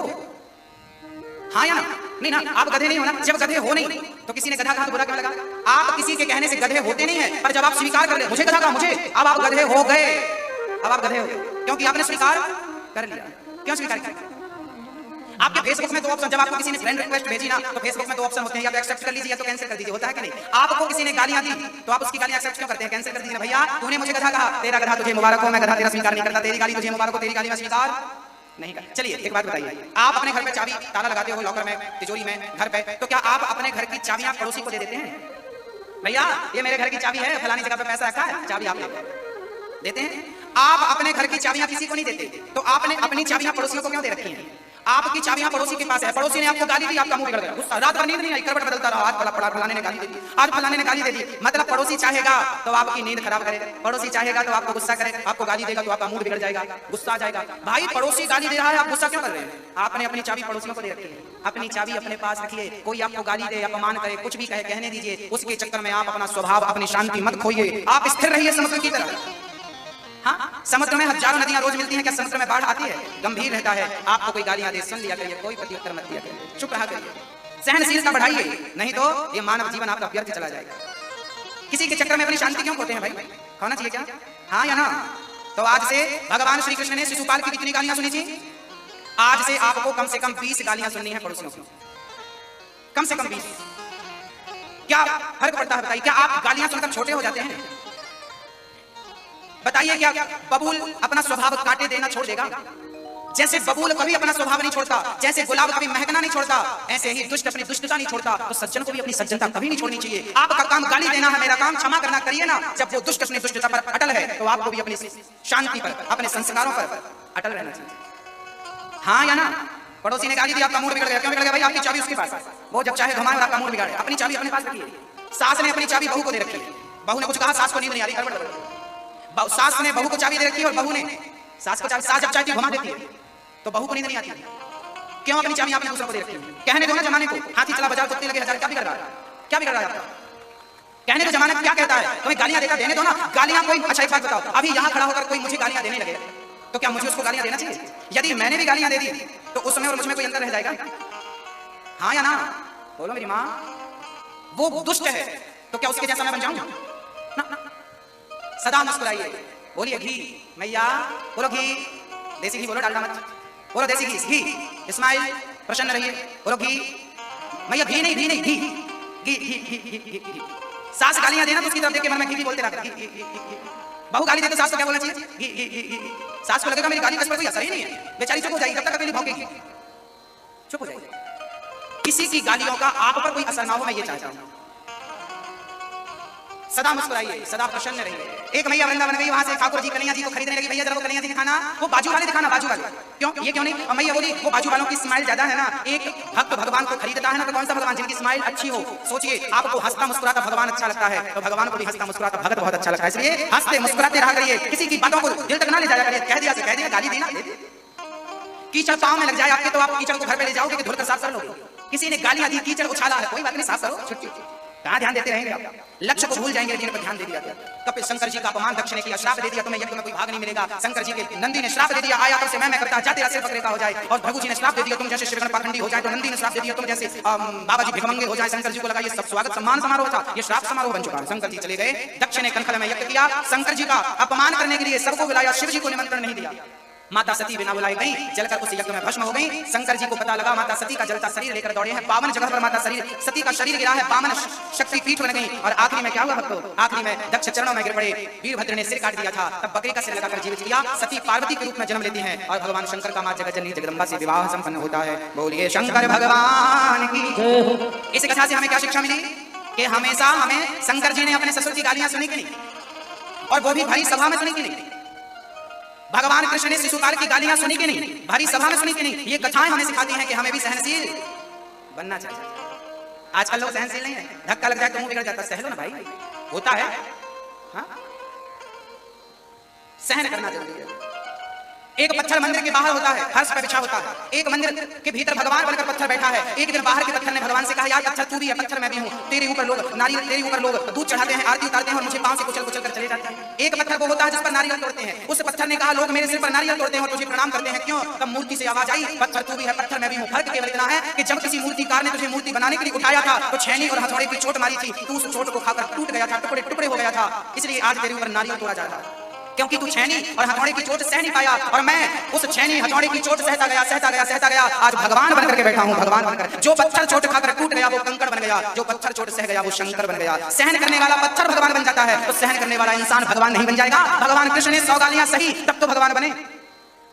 हाँ या ना? नहीं ना, आप गधे नहीं हो ना। जब गधे हो नहीं तो किसी ने गधा कहा तो बुरा क्यों लगा? आप किसी के कहने से गधे होते नहीं है, पर जब आप स्वीकार कर ले मुझे गधा कहा, मुझे, अब आप गधे हो गए। अब आप गधे हो गए क्योंकि आपने स्वीकार कर लिया। क्यों स्वीकार किया? आपके फेसबुक में दो ऑप्शन, जब आपको किसी ने फ्रेंड रिक्वेस्ट भेजी ना तो फेसबुक में दो ऑप्शन होते हैं, या तो एक्सेप्ट कर लीजिए या तो कैंसिल कर दीजिए, होता है कि नहीं? आपको किसी ने गालियां दी तो आप उसकी गालियां एक्सेप्ट क्यों करते हैं? कैंसिल कर दीजिए। भैया तूने मुझे गधा कहा, तेरा गधा तुझे मुबारक हो, मैं गधा तेरा स्वीकार नहीं करता। तेरी गाली तुझे मुबारक हो, तेरी गाली मैं स्वीकार नहीं कर। चलिए एक बात बताइए, आप अपने घर में चाबी ताला लगाते हो, लॉकर में, तिजोरी में, घर पे, तो क्या आप अपने घर की चाबियां पड़ोसी को दे देते हैं? भैया ये मेरे घर की चाबी है, फलानी जगह पे पैसा रखा है, चाबी आप देते हैं? आप अपने घर की चाबियां किसी को नहीं देते, तो आपने अपनी चाबियां पड़ोसियों को क्यों दे रखी हैं? आपकी चाबियां पड़ोसी के पास है, पड़ोसी ने आपको गाली दी, आपका मुंह बिगड़ गया, गुस्सा, रात भर नींद नहीं आई, करवट बदलता रहा, आज फलाने ने गाली दे दी, आज फलाने ने गाली दे दी। मतलब पड़ोसी चाहेगा तो आपकी नींद खराब करे, पड़ोसी चाहेगा तो आपको गुस्सा करे, आपको गाली देगा तो आपका मूड बिगड़ जाएगा, गुस्सा आ जाएगा। भाई पड़ोसी गाली दे रहा है, आप गुस्सा क्यों कर रहे हैं? आपने अपनी चाबी पड़ोसियों को दे रखी है, अपनी चाबी अपने पास रखिए। कोई आपको गाली दे, अपमान करे, कुछ भी कहे, कहने दीजिए, उसके चक्कर में आप अपना स्वभाव, अपनी शांति मत खोइए, आप स्थिर रहिए समुद्र की तरह। हाँ, समुद्र में हजारों नदियां रोज मिलती हैं, क्या समुद्र में बाढ़ आती है? गंभीर रहता है। आपको कोई गालियां दे, सुन लिया करिए, कोई प्रत्युत्तर मत दिया करिए, चुप रहा करिए, सहनशीलता बढ़ाइए, नहीं तो ये मानव जीवन आपका व्यर्थ चला जाएगा। किसी के चक्कर में अपनी शांति क्यों खोते हैं भाई? होना चाहिए क्या? हाँ या ना? तो आज से भगवान श्री कृष्ण ने शिशुपाल की कितनी गालियां सुनी थी? आज से आपको कम से कम 20 गालियां सुननी है पड़ोसियों की, कम से कम 20। क्या फर्क पड़ता है बताइए? क्या आप गालियां सुनकर छोटे हो जाते हैं? बताइए क्या बबूल अपना स्वभाव काटे देना छोड़ देगा? जैसे बबूल कभी अपना स्वभाव नहीं छोड़ता, जैसे गुलाब कभी महकना नहीं छोड़ता, ऐसे ही दुष्ट अपनी दुष्टता नहीं छोड़ता, तो सज्जन को भी अपनी सज्जनता कभी नहीं छोड़नी चाहिए। आपका काम गाली देना है, मेरा काम क्षमा करना, करिए ना। जब वो दुष्ट अपनी दुष्टता पर अटल है तो आपको भी अपनी शांति पर, अपने संस्कारों पर अटल रहना चाहिए। हाँ या ना? पड़ोसी ने गाली दी, आपका मूड बिगड़ गया, क्यों बिगड़ गया भाई? आपकी चाबी उसके पास है, वो जब चाहे घुमाए और आपका मूड बिगाड़े। अपनी चाबी अपने पास रखिए। सास ने अपनी चाबी बहू को दे रखी है, बहू ने कुछ कहा, सास को नींद नहीं आ रही, सास ने बहू को चाबी दे रखी है और बहू ने सास को चाबी, सास जब चाहती है घुमा देती है तो बहू को नींद नहीं आती। क्यों अपनी चाबी आपने दूसरों को दे रखी है? कहने दो ना जमाने को, हाथी चला बाजार कुत्ते लगे हजार, क्या बिगड़ रहा है? क्या बिगड़ रहा है आपका? कहने दो जमाना क्या कहता है, तुम्हें गालियां देता, देने दो ना गालियां। कोई अच्छा एक बात बताओ, अभी यहाँ खड़ा होकर कोई मुझे गालियां देने लगे तो क्या मुझे उसको गालियां देना चाहिए? यदि मैंने भी गालियां दे दी तो उसमें और मुझमें कोई अंतर रह जाएगा? हाँ या ना? बोलो मेरी माँ, वो दुष्ट है तो क्या उसके जैसा मैं बन जाऊं? ना ना। सदा मुस्कुराइए, बोलिए घी मैया, बोलो घी, देसी घी बोलो, डालडा मत बोलो, देसी घी, घी, स्माइल, प्रसन्न रहिए, बोलो घी मैया, घी नहीं, घी नहीं, घी, घी, घी, घी, घी, घी। सास गालियां देना तो उसकी तरफ देख के मन में घी बोलते रहता है। बहू गाली दे तो सास को क्या बोलना चाहिए? घी, घी, घी, घी। सास को लगेगा मेरी गाली पर कोई असर ही नहीं है, बेचारी चुप हो जाएगी, तब तक अकेली भौंकेगी, चुप हो जाएगी। किसी की गालियों का आप पर कोई असर ना हो, मैं ये चाहता हूं। सदा मुस्कुराइए, सदा प्रसन्न रहिए। एक मैया वृंदावन गई, वहां से ठाकुर जी कन्हैया जी को खरीदने लगी। भैया जरा वो कन्हैया जी दिखाना, वो बाजू वाले दिखाना, बाजू वाले। क्यों? ये क्यों नहीं? मैया बोली वो बाजू वालों की स्माइल ज्यादा है ना। एक भक्त भगवान को खरीदता है ना, तो कौन सा भगवान जिनकी स्माइल अच्छी हो? सोचिए, आपको हंसता मुस्कुराता भगवान अच्छा लगता है तो भगवान को भी हंसता मुस्कुराता भगत बहुत अच्छा लगता है। इसलिए हंसते मुस्कुराते रहा करिए, किसी की बातों को दिल तक ना ले जाया करिए। कह दिया से कह दिया, गाली देना, कीचड़ पांव में लग जाए आपके तो आप कीचड़ को घर पे ले जाओगे कि धुलकर साफ कर लोगे? किसी ने गालियां दी, कीचड़ उछाला है, कोई बात नहीं, साफ करो, छुट्टी। कहाँ ध्यान देते रहेंगे आप? लक्ष्य को भूल जाएंगे, पर ध्यान दे दिया। कपिल शंकर जी का अपमान दक्ष ने किया, श्राप दे दिया, तुम्हें यज्ञ में कोई भाग नहीं मिलेगा। शंकर जी के नंदी ने श्राप दे दिया, आया तब से मैं करता, जा तेरा सिर पकड़ेगा हो जाए। और भृगु जी ने श्राप दे दिया, तुम जैसे श्रीगण पाखंडी हो जाए। तो नंदी ने श्राप दे दिया, तुम जैसे बाबा जी भिखमंगे हो जाए। शंकर जी को लगा ये सब स्वागत सम्मान समारोह था, ये श्राप समारोह बन चुका है। शंकर जी चले गए, दक्ष ने कनखल में यज्ञ किया, शंकर जी का अपमान करने के लिए सबको बुलाया, शिव जी को निमंत्रण नहीं दिया। माता सती बिना बुलाई गई, जलकर उस यज्ञ में भस्म हो गई। शंकर जी को पता लगा, माता सती का जलता शरीर लेकर दौड़े हैं। 52 जगह पर माता सती का शरीर गिरा है, 52 शक्ति पीठ बन गई। और आखिरी में क्या हुआ भक्तों? आखिरी में दक्ष चरणों में गिर पड़े। वीरभद्र ने सिर काट दिया था, तब बकरी का सिर लगाकर जीवित किया। सती पार्वती के रूप में जन्म लेती हैं और भगवान शंकर का मां जगज्जननी जगदम्बा से विवाह संपन्न होता है। बोलिए शंकर भगवान की। इस कथा से हमें क्या शिक्षा मिली? कि हमेशा हमें शंकर जी ने अपने ससुर की गालियां सुनी कि नहीं, और वो भी भारी सभा में सुनी कि नहीं? भगवान कृष्ण ने शिशुपाल की गालियां सुनी कि नहीं? भारी सभा में सुनी कि नहीं? ये कथाएं हमें सिखाती हैं कि हमें भी सहनशील बनना चाहिए। आजकल लोग सहनशील नहीं है, धक्का लग जाए तो मुंह बिगड़ जाता है। सह लो ना भाई, होता है। हाँ, सहन करना जरूरी है। एक पत्थर मंदिर के बाहर होता है, फर्श पर बिछा होता है। एक मंदिर के भीतर भगवान बनकर पत्थर बैठा है। एक दिन बाहर के पत्थर ने भगवान से कहा, यार पत्थर तू भी है, पत्थर मैं भी हूँ। तेरे ऊपर लोग नारियल, तेरे ऊपर लोग दूध चढ़ाते हैं, आरती उतारते हैं और मुझे पांव से कुचल कुचल कर चले जाते हैं। एक पत्थर वो होता है जिस पर नारियल तोड़ते हैं। उस पत्थर ने कहा, लोग मेरे सिर पर नारियल तोड़ते हैं और तुझे प्रणाम करते हैं, क्यों? तब मूर्ति से आवाज आई, पत्थर तू भी है, पत्थर मैं भी हूँ। फर्क केवल इतना है कि जब किसी मूर्तिकार ने तुझे मूर्ति बनाने के लिए उठाया था तो छेनी और हथौड़े की चोट मारी थी, तू उस चोट को खाकर टूट गया था, टुकड़े टुकड़े हो गया था। इसलिए आज तेरे ऊपर नारियल तोड़ा जा रहा है, क्योंकि तू छेनी और हथौड़े की चोट सह नहीं पाया और मैं उस छेनी हथौड़े की चोट सहता गया, सहता गया, सहता गया। आज भगवान बनकर के बैठा हूं, भगवान बनकर। जो पत्थर चोट खाकर टूट गया वो कंकड़ बन गया, जो पत्थर चोट सह गया वो शंकर बन गया। सहन करने वाला पत्थर भगवान बन जाता है, तो सहन करने वाला इंसान भगवान नहीं बन जाएगा? भगवान कृष्ण ने 100 गालियां सही तब तो भगवान बने।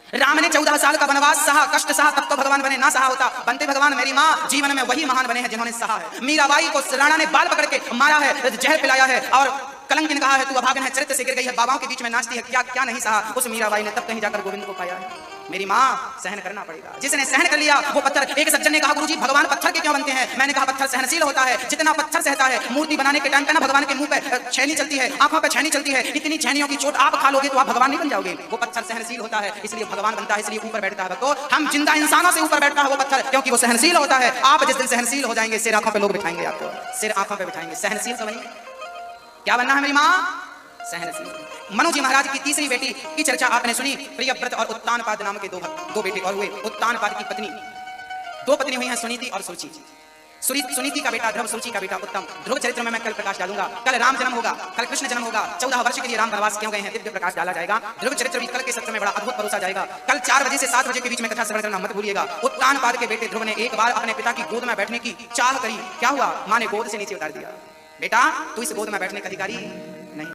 राम ने 14 साल का वनवास सहा, कष्ट सहा, तब तो भगवान बने। ना सहा होता बनते भगवान। मेरी माँ जीवन में वही महान बने हैं जिन्होंने सहा है। मीराबाई को राणा ने बाल पकड़ के मारा है, जहर पिलाया है और कलंक ने कहा है, तू अभागन है, चरित्र से गिर गई है, बाबाओं के बीच में नाचती है, क्या क्या नहीं सहा उस मीराबाई ने, तब कहीं जाकर गोविंद को पाया है। मेरी माँ, सहन करना पड़ेगा। जिसने सहन कर लिया वो पत्थर। एक सज्जन ने कहा, गुरुजी भगवान पत्थर के क्यों बनते हैं? मैंने कहा, पत्थर सहनशील होता है। जितना पत्थर सहता है, मूर्ति बनाने के टाइम पे ना भगवान के मुंह पे छेनी चलती है, आंखों पे छेनी चलती है, इतनी छेनियों की चोट आप खा लोगे तो आप भगवान नहीं बन जाओगे। वो पत्थर सहनशील होता है, इसलिए भगवान बनता है, इसलिए ऊपर बैठता है। तो हम जिंदा इंसानों से ऊपर बैठता है वो पत्थर, क्योंकि वो सहनशील होता है। आप जिस दिन सहनशील हो जाएंगे, सिर आंखों पे लोग बिठाएंगे आपको, सिर आंखों पे बिठाएंगे। सहनशील समझिए क्या बनना है मेरी माँ? सहनशील। मनु जी महाराज की तीसरी बेटी की चर्चा आपने सुनी। प्रियव्रत और उत्तानपाद नाम के दो बेटे और हुए। उत्तानपाद की पत्नी, 2 पत्नी हुई हैं, सुनीति और सुरुचि। सुनीति का बेटा ध्रुव, सुरुचि का बेटा उत्तम। ध्रुव चरित्र में मैं कल प्रकाश डालूंगा। कल राम जन्म होगा, कल कृष्ण जन्म होगा। 14 वर्ष के लिए राम वनवास क्यों गए हैं, दिव्य प्रकाश डाला जाएगा। ध्रुव चरित्र भी कल के सत्र में बड़ा अद्भुत परोसा जाएगा। कल 4 बजे से 7 बजे के बीच में कथा श्रवण करना मत भूलिएगा। उत्तानपाद के बेटे ध्रुव ने एक बार अपने पिता की गोद में बैठने की चाह करी। क्या हुआ? मां ने गोद से नीचे उतार दिया। बेटा तू इस गोद में बैठने का अधिकारी